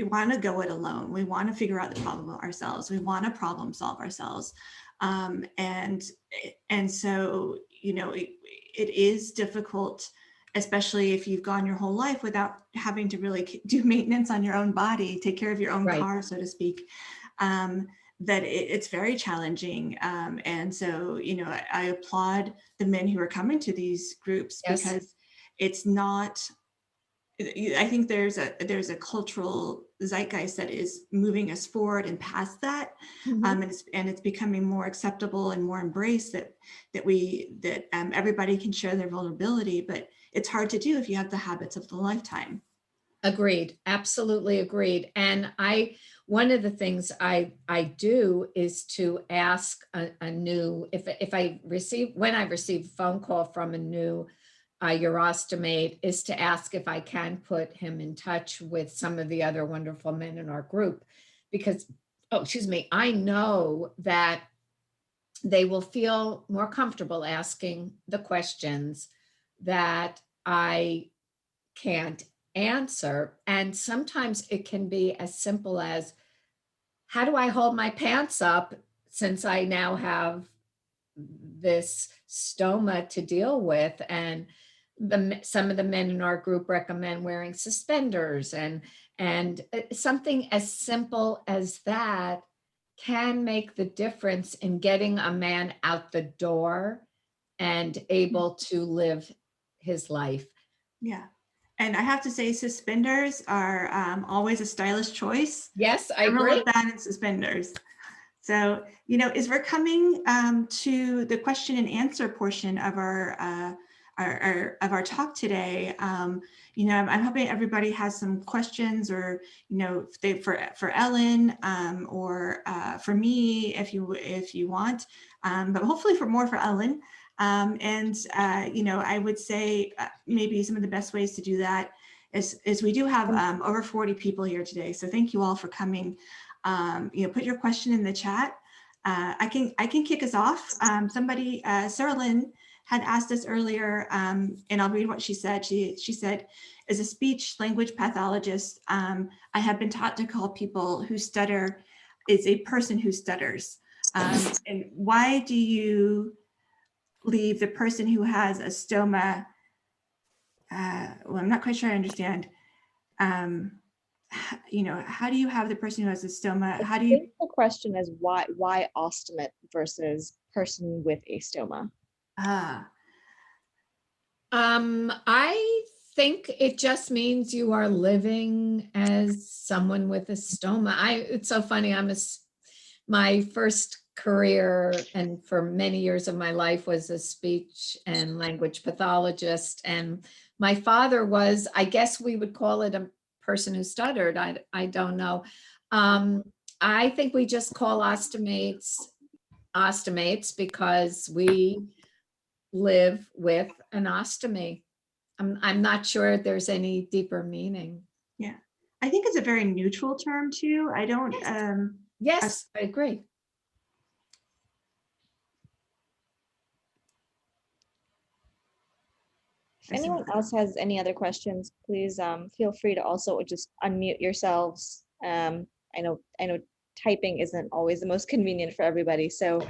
want to go it alone. We want to figure out the problem ourselves. We want to problem solve ourselves, and so, you know, it is difficult, especially if you've gone your whole life without having to really do maintenance on your own body, take care of your own Right. car, so to speak. That it's very challenging, and so, you know, I applaud the men who are coming to these groups. Yes. Because it's not, I think there's a cultural zeitgeist that is moving us forward and past that. Mhm. And it's becoming more acceptable and more embraced that everybody can share their vulnerability, but it's hard to do if you have the habits of the lifetime. Agreed. Absolutely agreed. And one of the things I do is to ask a new, when I receive a phone call from a new urostomate, is to ask if I can put him in touch with some of the other wonderful men in our group, because, I know that they will feel more comfortable asking the questions that I can't answer. And sometimes it can be as simple as, how do I hold my pants up, since I now have this stoma to deal with? And some of the men in our group recommend wearing suspenders, and something as simple as that can make the difference in getting a man out the door and able to live his life. Yeah. And I have to say, suspenders are always a stylish choice. Yes, I Never agree. look bad in suspenders. So, you know, as we're coming to the question and answer portion of of our talk today. You know, I'm hoping everybody has some questions, or, you know, if they, for Ellyn, or for me, if you want, but hopefully more for Ellyn. You know, I would say maybe some of the best ways to do that is we do have over 40 people here today. So thank you all for coming. You know, put your question in the chat. I can kick us off. Somebody, Sarah Lynn, had asked us earlier, and I'll read what she said. She said, as a speech language pathologist, I have been taught to call people who stutter is a person who stutters. And why do you leave the person who has a stoma? Well, I'm not quite sure I understand. You know, how do you have the person who has a stoma? How do you? I think the question is why ostomate versus person with a stoma? I think it just means you are living as someone with a stoma. It's so funny. My first career and for many years of my life was a speech and language pathologist. And my father was, I guess we would call it a person who stuttered. I don't know. I think we just call ostomates because we live with an ostomy. I'm not sure there's any deeper meaning. Yeah, I think it's a very neutral term too. I don't. Yes, I agree. If anyone else has any other questions, please feel free to also just unmute yourselves. I know typing isn't always the most convenient for everybody. So,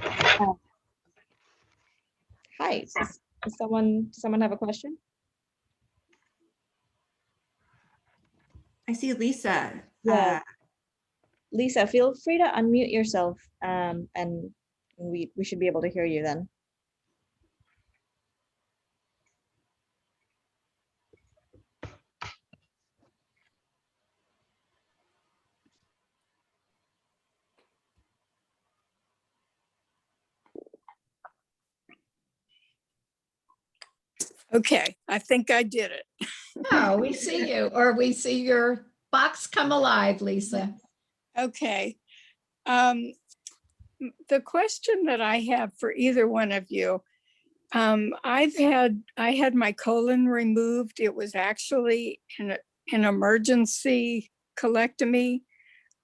hi, does someone have a question? I see Lisa. Yeah. Lisa, feel free to unmute yourself, and we should be able to hear you then. Okay, I think I did it. Oh, we see you, or we see your box come alive, Lisa. Okay. The question that I have for either one of you, I had my colon removed. It was actually an emergency colectomy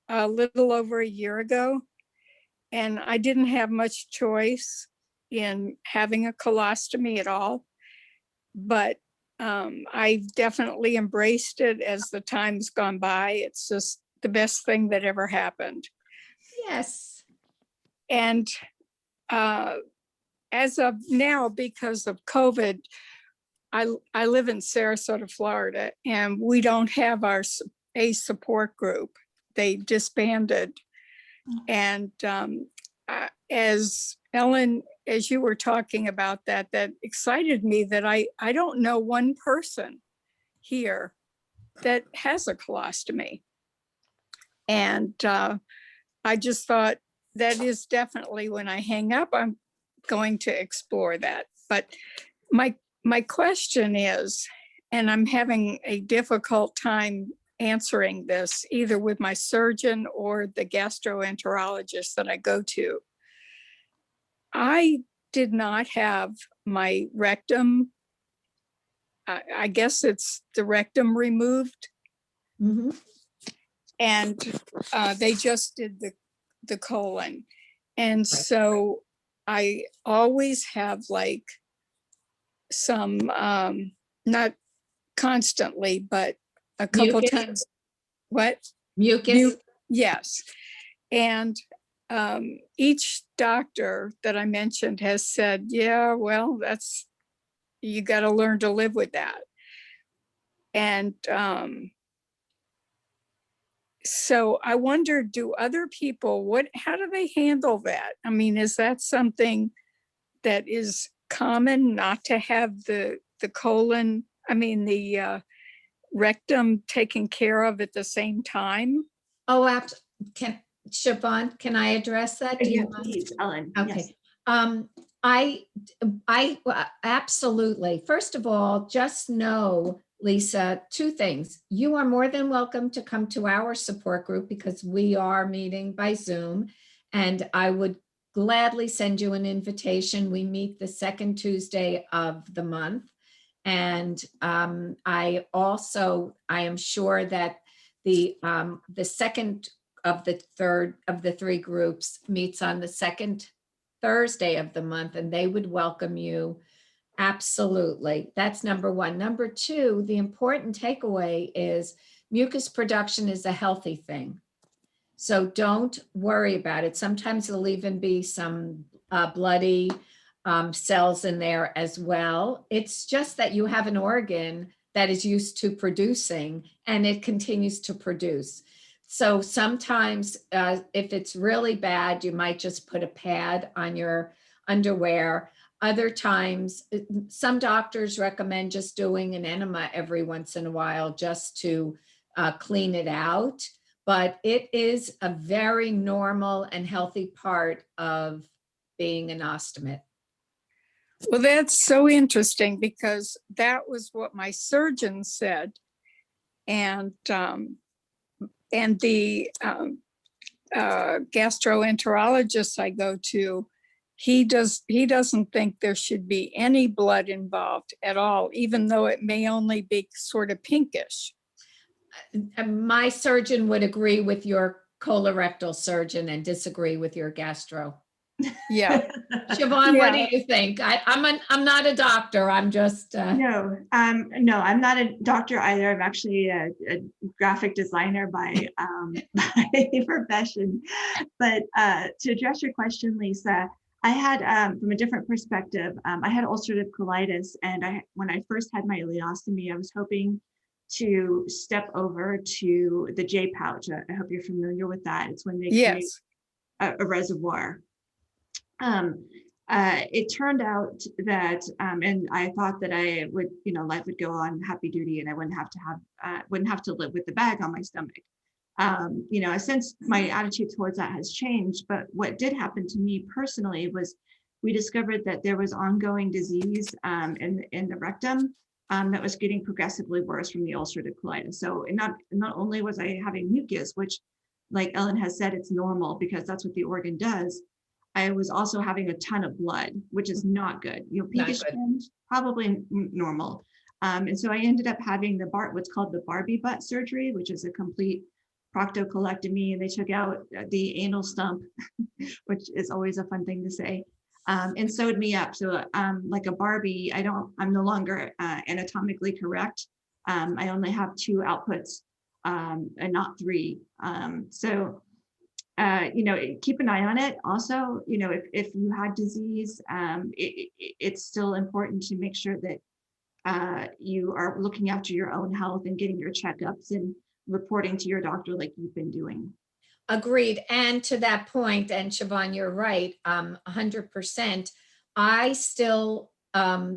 a little over a year ago. And I didn't have much choice in having a colostomy at all. But I've definitely embraced it as the time's gone by. It's just the best thing that ever happened. Yes. And as of now, because of COVID, I live in Sarasota, Florida, and we don't have a support group. They disbanded. And as Ellyn, as you were talking about that excited me that I don't know one person here that has a colostomy. And I just thought that is definitely, when I hang up, I'm going to explore that. But my question is, and I'm having a difficult time answering this, either with my surgeon or the gastroenterologist that I go to. I did not have my rectum, I guess it's the rectum removed. Mm-hmm. And they just did the colon. And so I always have like some, not constantly, but a couple times. What? Mucus? Yes. And each doctor that I mentioned has said, yeah, well, you got to learn to live with that. And so I wonder, do other people, how do they handle that? I mean, is that something that is common, not to have the colon, the rectum taken care of at the same time? Oh, Siobhan, can I address that? Do Yeah, you mind? please, Ellyn. Okay. Yes. Absolutely. First of all, just know, Lisa, two things. You are more than welcome to come to our support group because we are meeting by Zoom, and I would gladly send you an invitation. We meet the second Tuesday of the month. And I am sure that the second of the three groups meets on the second Thursday of the month, and they would welcome you. Absolutely. That's number one. Number two, the important takeaway is mucus production is a healthy thing. So don't worry about it. Sometimes there'll even be some bloody cells in there as well. It's just that you have an organ that is used to producing and it continues to produce. So sometimes if it's really bad, you might just put a pad on your underwear. Other times, some doctors recommend just doing an enema every once in a while just to clean it out. But it is a very normal and healthy part of being an ostomate. Well, that's so interesting because that was what my surgeon said. And the gastroenterologist I go to, he doesn't think there should be any blood involved at all, even though it may only be sort of pinkish. My surgeon would agree with your colorectal surgeon and disagree with your gastro. Yeah. Siobhan, what do you think? I'm not a doctor. I'm just No, I'm not a doctor either. I'm actually a graphic designer by profession. But to address your question, Lisa, I had from a different perspective. I had ulcerative colitis, and when I first had my ileostomy, I was hoping to step over to the J pouch. I hope you're familiar with that. It's when they create a reservoir. It turned out that, and I thought that I would, life would go on happy duty, and I wouldn't have to live with the bag on my stomach. Since my attitude towards that has changed, but what did happen to me personally was we discovered that there was ongoing disease in the rectum that was getting progressively worse from the ulcerative colitis. So not only was I having mucus, which, like Ellyn has said, it's normal because that's what the organ does. I was also having a ton of blood, which is not good. Pinkish skin, probably normal. And so I ended up having what's called the Barbie butt surgery, which is a complete proctocolectomy. And they took out the anal stump, which is always a fun thing to say, and sewed me up. So like a Barbie, I'm no longer anatomically correct. I only have 2 outputs and not 3. Keep an eye on it. Also, if you had disease, it's still important to make sure that you are looking after your own health and getting your checkups and reporting to your doctor like you've been doing. Agreed. And to that point, and Siobhan, you're right, 100%. I still have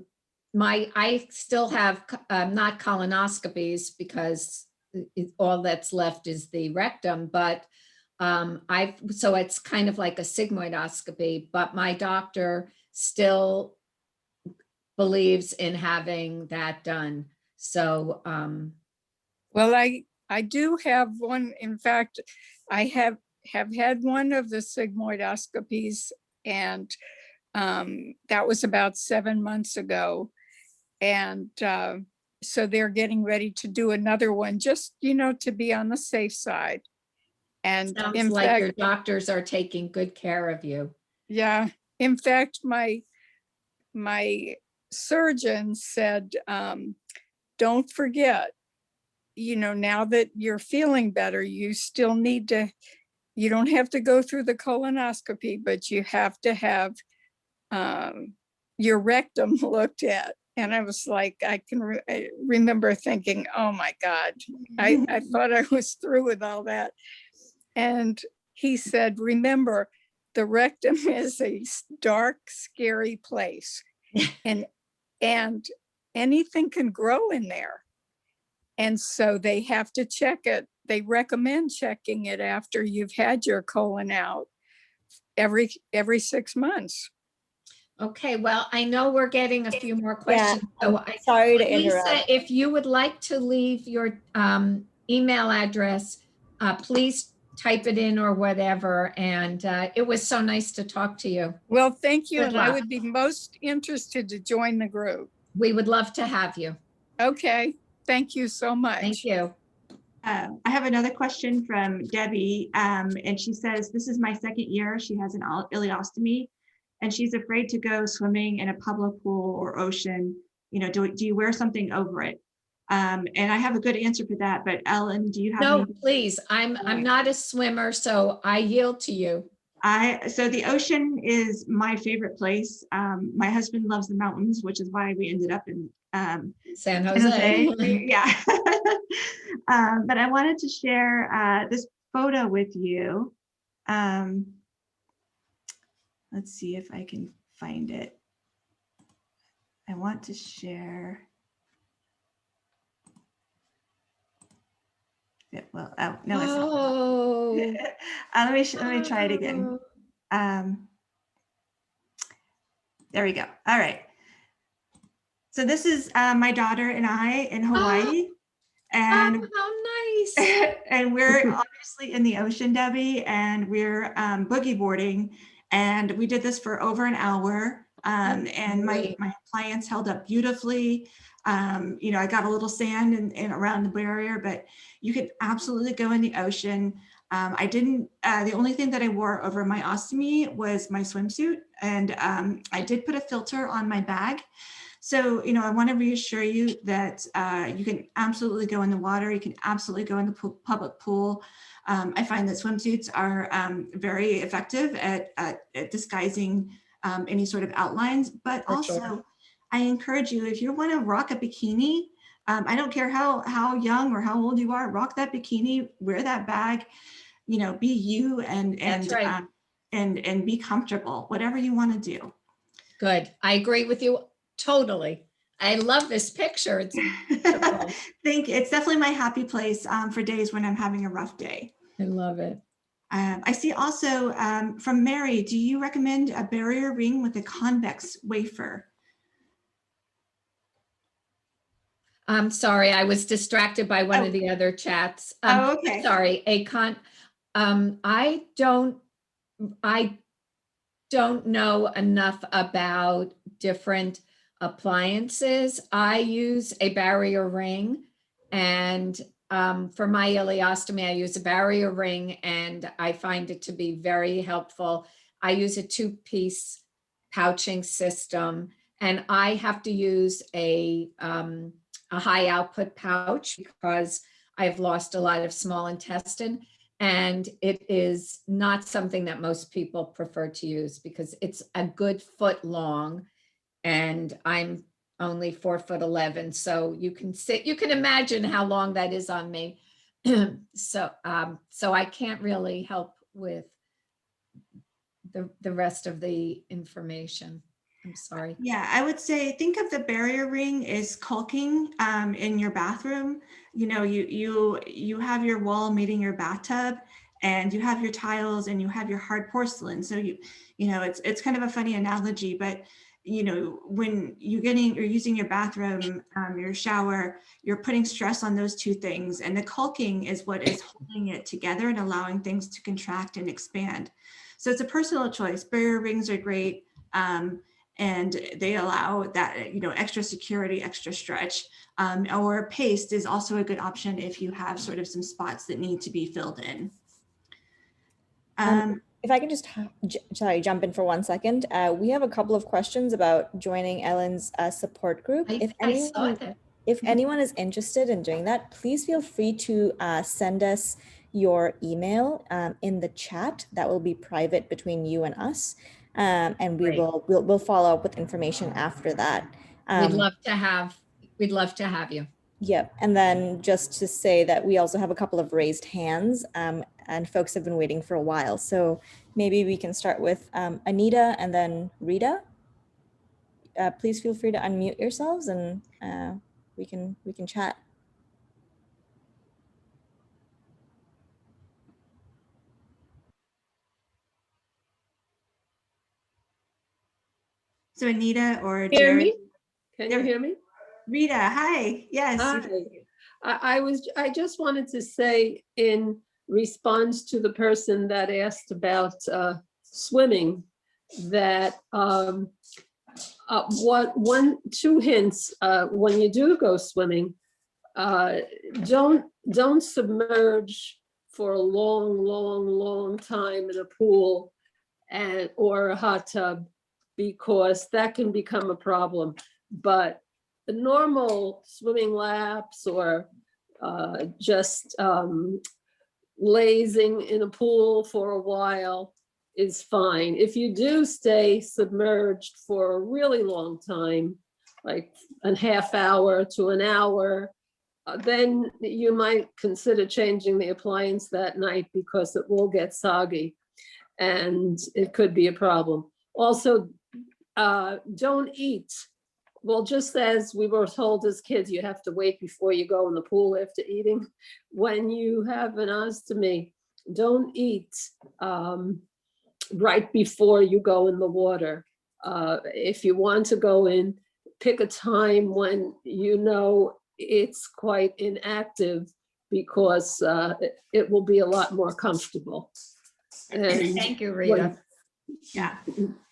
not colonoscopies because all that's left is the rectum, but so it's kind of like a sigmoidoscopy, but my doctor still believes in having that done. So, well, I do have one. In fact, I have had one of the sigmoidoscopies, and that was about 7 months ago. And so they're getting ready to do another one, just, to be on the safe side. And sounds in like fact, your doctors are taking good care of you. Yeah. In fact, my surgeon said, don't forget, now that you're feeling better, you still need you don't have to go through the colonoscopy, but you have to have your rectum looked at. And I was like, I remember thinking, oh my God, I thought I was through with all that. And he said, remember, the rectum is a dark, scary place, and anything can grow in there. And so they have to check it. They recommend checking it after you've had your colon out every 6 months. Okay, well, I know we're getting a few more questions. I'm So sorry to Lisa, interrupt. if you would like to leave your email address, please type it in or whatever. And it was so nice to talk to you. Well, thank you. Good And I luck. would be most interested to join the group. We would love to have you. Okay. Thank you so much. Thank you. I have another question from Debbie, and she says, this is my second year. She has an ileostomy, and she's afraid to go swimming in a public pool or ocean. You know, do you wear something over it? And I have a good answer for that, but Ellyn, do you have No, any? please. I'm not a swimmer, so I yield to you. So the ocean is my favorite place. My husband loves the mountains, which is why we ended up in San San Jose. Yeah. But I wanted to share this photo with you. Let's see if I can find it. I want to share. Yeah, well, oh, no, it's not. Oh. Let me try it again. There we go. All right. So this is my daughter and I in Hawaii. And Oh, how nice. and we're obviously in the ocean, Debbie, and we're boogie boarding. And we did this for over an hour. And my clients held up beautifully. You know, I got a little sand and around the barrier, but you could absolutely go in the ocean. I didn't, the only thing that I wore over my ostomy was my swimsuit. And I did put a filter on my bag. So, you know, I want to reassure you that you can absolutely go in the water. You can absolutely go in the public pool. I find that swimsuits are very effective at disguising any sort of outlines, but For also sure. I encourage you, if you want to rock a bikini, I don't care how young or how old you are, rock that bikini, wear that bag, you know, be you That's right. and be comfortable, whatever you want to do. Good. I agree with you totally. I love this picture. It's beautiful. It's definitely my happy place for days when I'm having a rough day. I love it. I see also from Mary, do you recommend a barrier ring with a convex wafer? I'm sorry, I was distracted by one of the other chats. Oh, okay. Sorry, I don't know enough about different appliances. I use a barrier ring, and for my ileostomy, I use a barrier ring, and I find it to be very helpful. I use a 2-piece pouching system, and I have to use a high output pouch because I've lost a lot of small intestine. And it is not something that most people prefer to use because it's a good foot long, and I'm only 4'11". So you can imagine how long that is on me. So I can't really help with the rest of the information. I'm sorry. Yeah, I would say think of the barrier ring as caulking in your bathroom. You know, you have your wall meeting your bathtub, and you have your tiles and you have your hard porcelain. So you know, it's kind of a funny analogy, but you know, when you're using your bathroom, your shower, you're putting stress on those two things, and the caulking is what is holding it together and allowing things to contract and expand. So it's a personal choice. Barrier rings are great. And they allow that, you know, extra security, extra stretch, or paste is also a good option if you have sort of some spots that need to be filled in. If I can just jump in for 1 second, we have a couple of questions about joining Ellyn's support group. If anyone is interested in doing that, please feel free to send us your email in the chat. That will be private between you and us. And we'll follow up with information after that. We'd love to have you. Yep. And then just to say that we also have a couple of raised hands, and folks have been waiting for a while. So maybe we can start with Anita and then Rita. Please feel free to unmute yourselves, and we can chat. So Anita or Hear Jared? me? Can you There- hear me? Rita, hi. Yes. Hi. I just wanted to say in response to the person that asked about swimming, that two hints when you do go swimming, don't submerge for a long time in a pool or a hot tub, because that can become a problem. But the normal swimming laps or just lazing in a pool for a while is fine. If you do stay submerged for a really long time, like a half hour to an hour, then you might consider changing the appliance that night, because it will get soggy and it could be a problem. Also, don't eat. Well, just as we were told as kids, you have to wait before you go in the pool after eating. When you have an ostomy, don't eat right before you go in the water. If you want to go in, pick a time when you know it's quite inactive, because it will be a lot more comfortable. And Thank you, Rita. Yeah.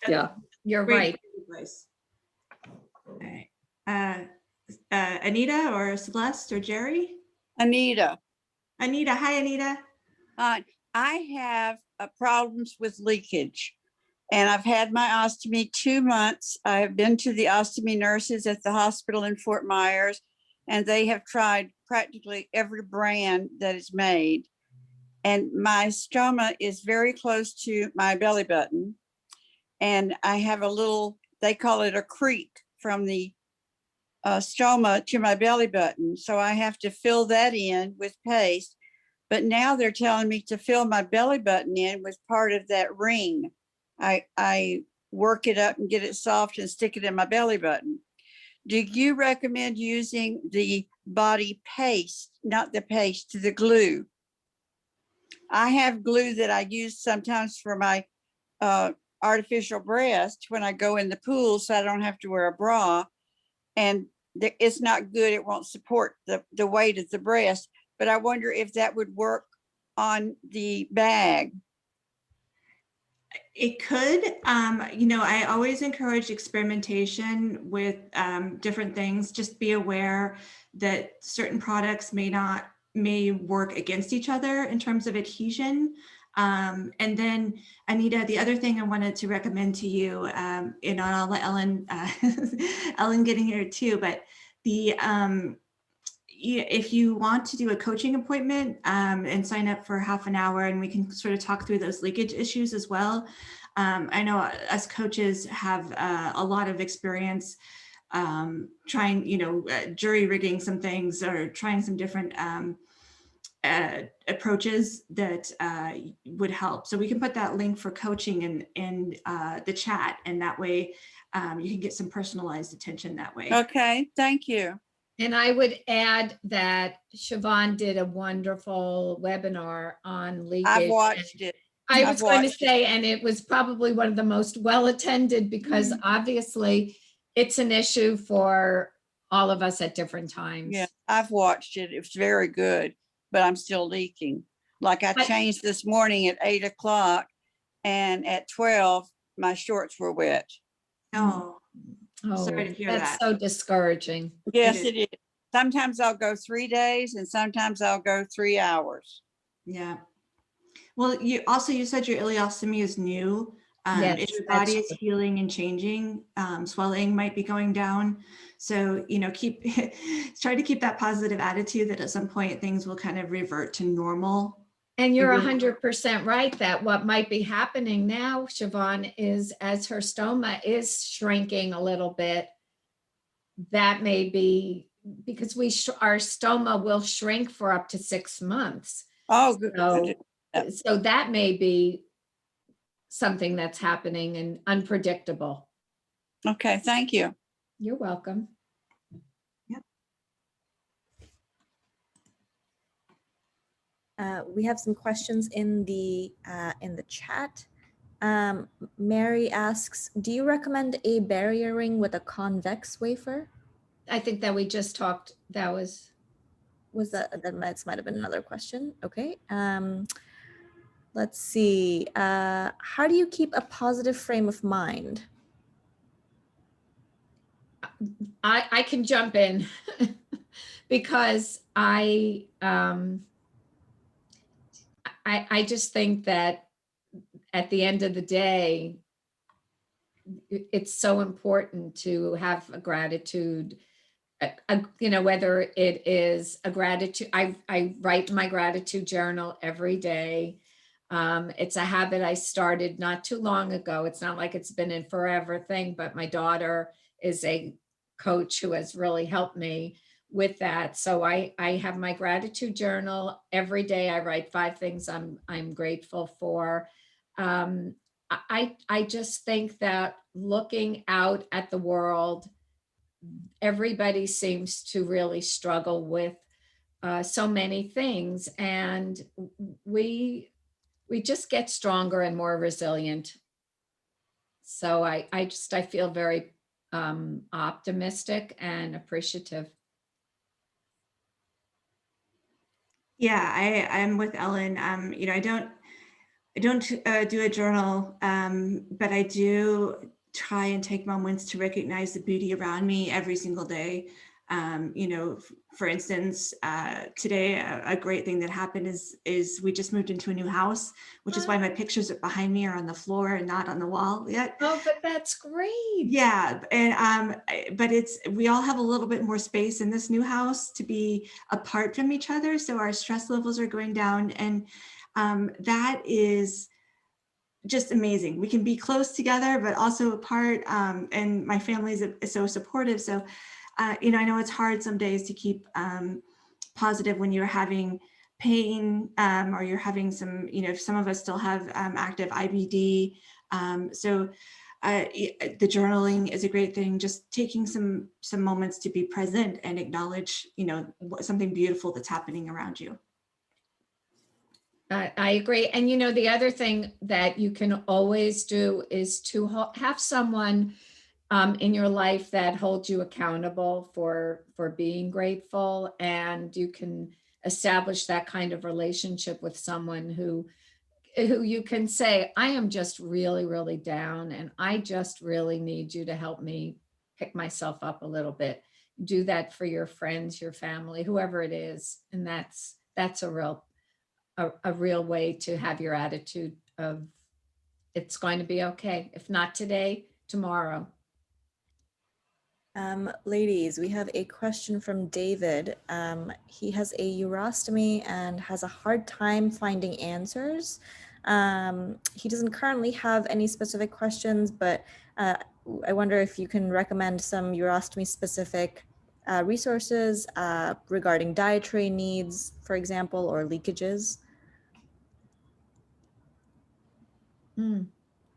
yeah. You're Great right. advice. All right. Anita or Celeste or Jerry? Anita, Anita, hi, Anita. I have problems with leakage, and I've had my ostomy 2 months. I have been to the ostomy nurses at the hospital in Fort Myers, and they have tried practically every brand that is made. And my stoma is very close to my belly button, and I have a little, they call it a creek from the stoma to my belly button. So I have to fill that in with paste. But now they're telling me to fill my belly button in with part of that ring. I work it up and get it soft and stick it in my belly button. Do you recommend using the body paste, not the paste, the glue? I have glue that I use sometimes for my artificial breast when I go in the pool, so I don't have to wear a bra. And it's not good. It won't support the weight of the breast. But I wonder if that would work on the bag. It could. I always encourage experimentation with different things. Just be aware that certain products may work against each other in terms of adhesion. And then, Anita, the other thing I wanted to recommend to you, and I'll let Ellyn, Ellyn get in here too, but if you want to do a coaching appointment and sign up for half an hour, and we can sort of talk through those leakage issues as well. I know us coaches have a lot of experience trying, jury rigging some things or trying some different approaches that would help. So we can put that link for coaching in the chat, and that way you can get some personalized attention that way. Okay, thank you. And I would add that Siobhan did a wonderful webinar on leakage. I've watched it. I I've was going to watched it. say, and it was probably one of the most well-attended, because obviously it's an issue for all of us at different times. Yeah, I've watched it. It's very good, but I'm still leaking. Like I changed this morning at 8 o'clock, and at 12, my shorts were wet. Oh, Oh, sorry to hear that's that. so discouraging. Yes, It it is. Sometimes I'll go 3 days, and sometimes I'll go 3 hours. Yeah. Well, you said your ileostomy is new. Yes, If your body that's is healing and changing, swelling might be going down. So, try to keep that positive attitude that at some point things will kind of revert to normal. And you're 100% right that what might be happening now, Siobhan, is as her stoma is shrinking a little bit, that may be because our stoma will shrink for up to 6 months. Oh, good. So that may be something that's happening and unpredictable. Okay, thank you. You're welcome. We have some questions in the chat. Mary asks, do you recommend a barrier ring with a convex wafer? I think that we just talked, that was, That might have been another question. Okay. Let's see. How do you keep a positive frame of mind? I can jump in because I just think that at the end of the day, it's so important to have a gratitude, you know, whether it is a gratitude, I write my gratitude journal every day. It's a habit I started not too long ago. It's not like it's been in forever thing, but my daughter is a coach who has really helped me with that. So I have my gratitude journal every day. I write 5 things I'm grateful for. I just think that looking out at the world, everybody seems to really struggle with so many things, and we just get stronger and more resilient. So I feel very optimistic and appreciative. Yeah, I'm with Ellyn. You know, I don't do a journal, but I do try and take moments to recognize the beauty around me every single day. You know, for instance, today a great thing that happened is we just moved into a new house, which is why my pictures behind me are on the floor and not on the wall yet. Oh, but that's great. Yeah, and but we all have a little bit more space in this new house to be apart from each other, so our stress levels are going down, and that is just amazing. We can be close together, but also apart. And my family is so supportive. So, you know, I know it's hard some days to keep positive when you're having pain or you're having some, you know, some of us still have active IBD. So the journaling is a great thing. Just taking some moments to be present and acknowledge, you know, something beautiful that's happening around you. I agree. And, you know, the other thing that you can always do is to have someone in your life that holds you accountable for being grateful. And you can establish that kind of relationship with someone who you can say, I am just really, really down, and I just really need you to help me pick myself up a little bit. Do that for your friends, your family, whoever it is. And that's a real way to have your attitude of it's going to be okay. If not today, tomorrow. Ladies, we have a question from David. He has a urostomy and has a hard time finding answers. He doesn't currently have any specific questions, but I wonder if you can recommend some urostomy specific resources regarding dietary needs, for example, or leakages. Do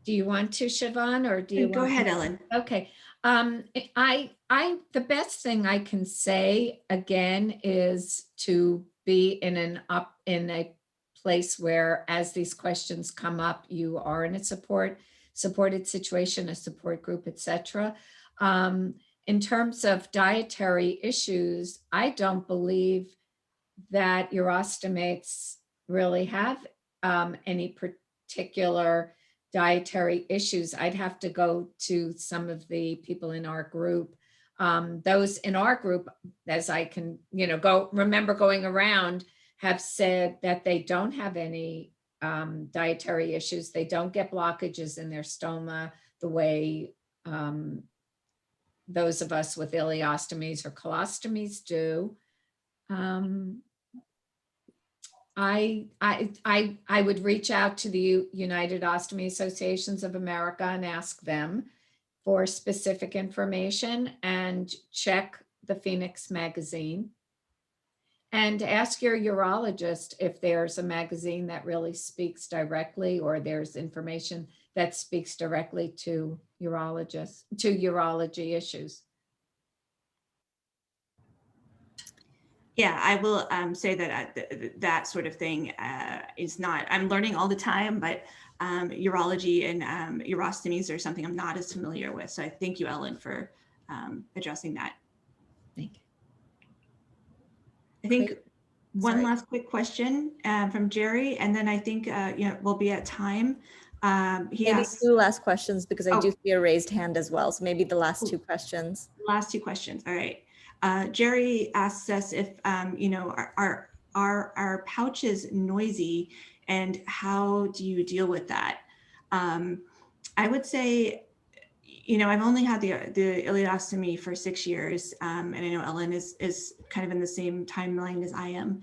you want to, Siobhan, or do you Go want ahead, Ellyn. Okay. The best thing I can say again is to be in a place where, as these questions come up, you are in a supported situation, a support group, etc. In terms of dietary issues, I don't believe that urostomates really have any particular dietary issues. I'd have to go to some of the people in our group. Those in our group, as I can, you know, remember going around, have said that they don't have any dietary issues. They don't get blockages in their stoma the way those of us with ileostomies or colostomies do. I would reach out to the United Ostomy Associations of America and ask them for specific information, and check the Phoenix magazine, and ask your urologist if there's a magazine that really speaks directly, or there's information that speaks directly to urology issues. Yeah, I will say that that sort of thing is not, I'm learning all the time, but urology and urostomies are something I'm not as familiar with. So I thank you, Ellyn, for addressing that. Thank you. I think Great. one Sorry. last quick question from Jerry, and then I think we'll be at time. He Maybe asks, 2 last questions because I do oh, see a raised hand as well. So maybe the last 2 cool. questions. Last 2 questions. All right. Jerry asks us if, are our pouches noisy and how do you deal with that? I would say, I've only had the ileostomy for 6 years. And I know Ellyn is kind of in the same timeline as I am.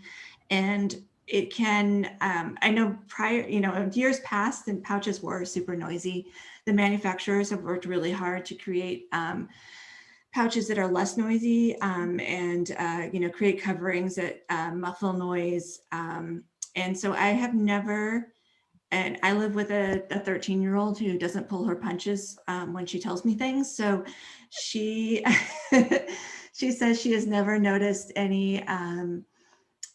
And it can, I know prior, years past, and pouches were super noisy. The manufacturers have worked really hard to create pouches that are less noisy and create coverings that muffle noise. And so I have never, and I live with a 13-year-old who doesn't pull her punches when she tells me things. So she she says she has never noticed any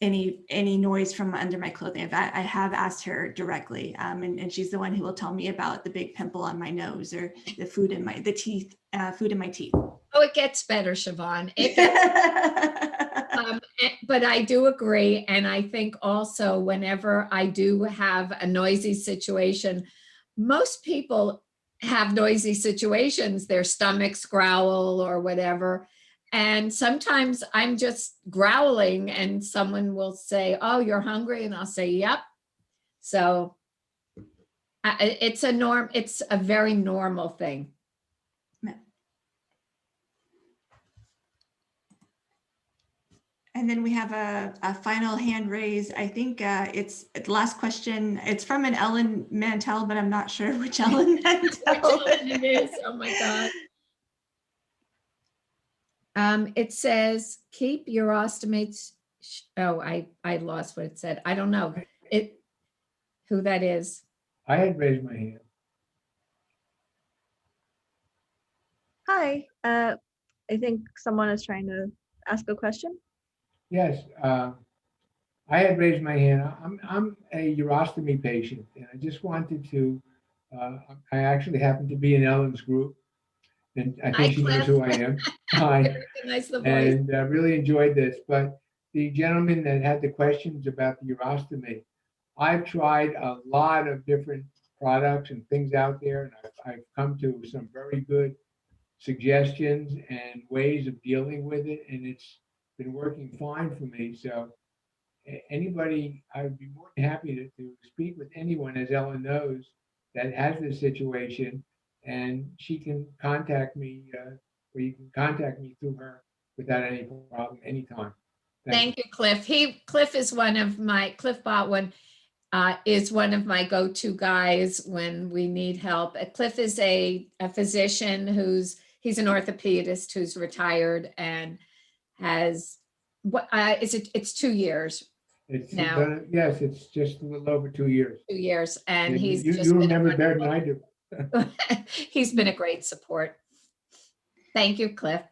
noise from under my clothing. In fact, I have asked her directly, and she's the one who will tell me about the big pimple on my nose or the food in my teeth. Oh, it gets better, Siobhan. It gets, but I do agree. And I think also whenever I do have a noisy situation, most people have noisy situations, their stomachs growl or whatever. And sometimes I'm just growling and someone will say, oh, you're hungry. And I'll say, yep. So it's a very normal thing. And then we have a final hand raise. I think it's the last question. It's from an Ellyn Mantell, but I'm not sure which Ellyn Mantell it is. Oh my God. It says, keep your ostomates. Oh, I lost what it said. I don't know who that is. I had raised my hand. Hi, I think someone is trying to ask a question. Yes, I had raised my hand. I'm a urostomy patient, and I just wanted to. I actually happen to be in Ellen's group, and I Hi, think she knows Cliff. who I am. Hi, Recognize the voice. and really enjoyed this. But the gentleman that had the questions about the urostomy, I've tried a lot of different products and things out there, and I've come to some very good suggestions and ways of dealing with it, and it's been working fine for me. So anybody, I would be more than happy to speak with anyone, as Ellyn knows, that has this situation, and she can contact me, or you can contact me through her without any problem, anytime. Thank you, Cliff. Cliff is Cliff Botwin is one of my go-to guys when we need help. Cliff is a physician he's an orthopedist who's retired and has, it's 2 years now. Yes, it's just a little over 2 years. 2 years, and he's you remember better than I do. He's been a great support. Thank you, Cliff.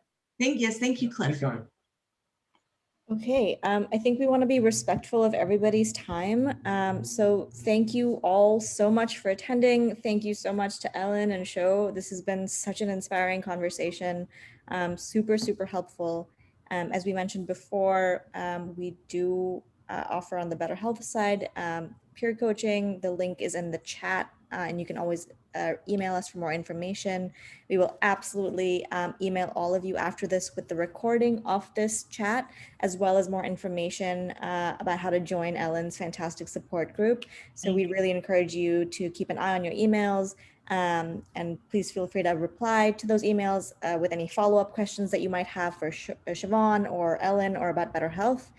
Thank you, Cliff. Anytime. Okay, I think we want to be respectful of everybody's time. So thank you all so much for attending. Thank you so much to Ellyn and Sho. This has been such an inspiring conversation, super, super helpful. As we mentioned before, we do offer on the Better Health side peer coaching. The link is in the chat, and you can always email us for more information. We will absolutely email all of you after this with the recording of this chat, as well as more information about how to join Ellyn's fantastic support group. So we really encourage you to keep an eye on your emails, and please feel free to reply to those emails with any follow-up questions that you might have for Siobhan or Ellyn or about Better Health.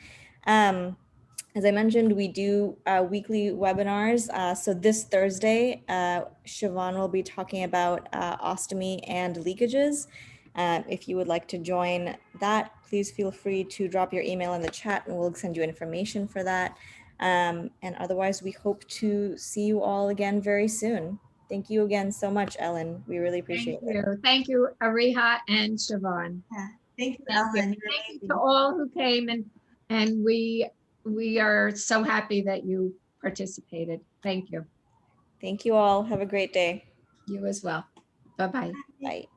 As I mentioned, we do weekly webinars. So this Thursday, Siobhan will be talking about ostomy and leakages. If you would like to join that, please feel free to drop your email in the chat and we'll send you information for that. And otherwise, we hope to see you all again very soon. Thank you again so much, Ellyn. We really appreciate it. Thank you, Ariha and Siobhan. Yeah. Thank you, Thank you. Ellyn. Thank you to all who came and And we are so happy that you participated. Thank you. Thank you all. Have a great day. You as well. Bye-bye. Bye.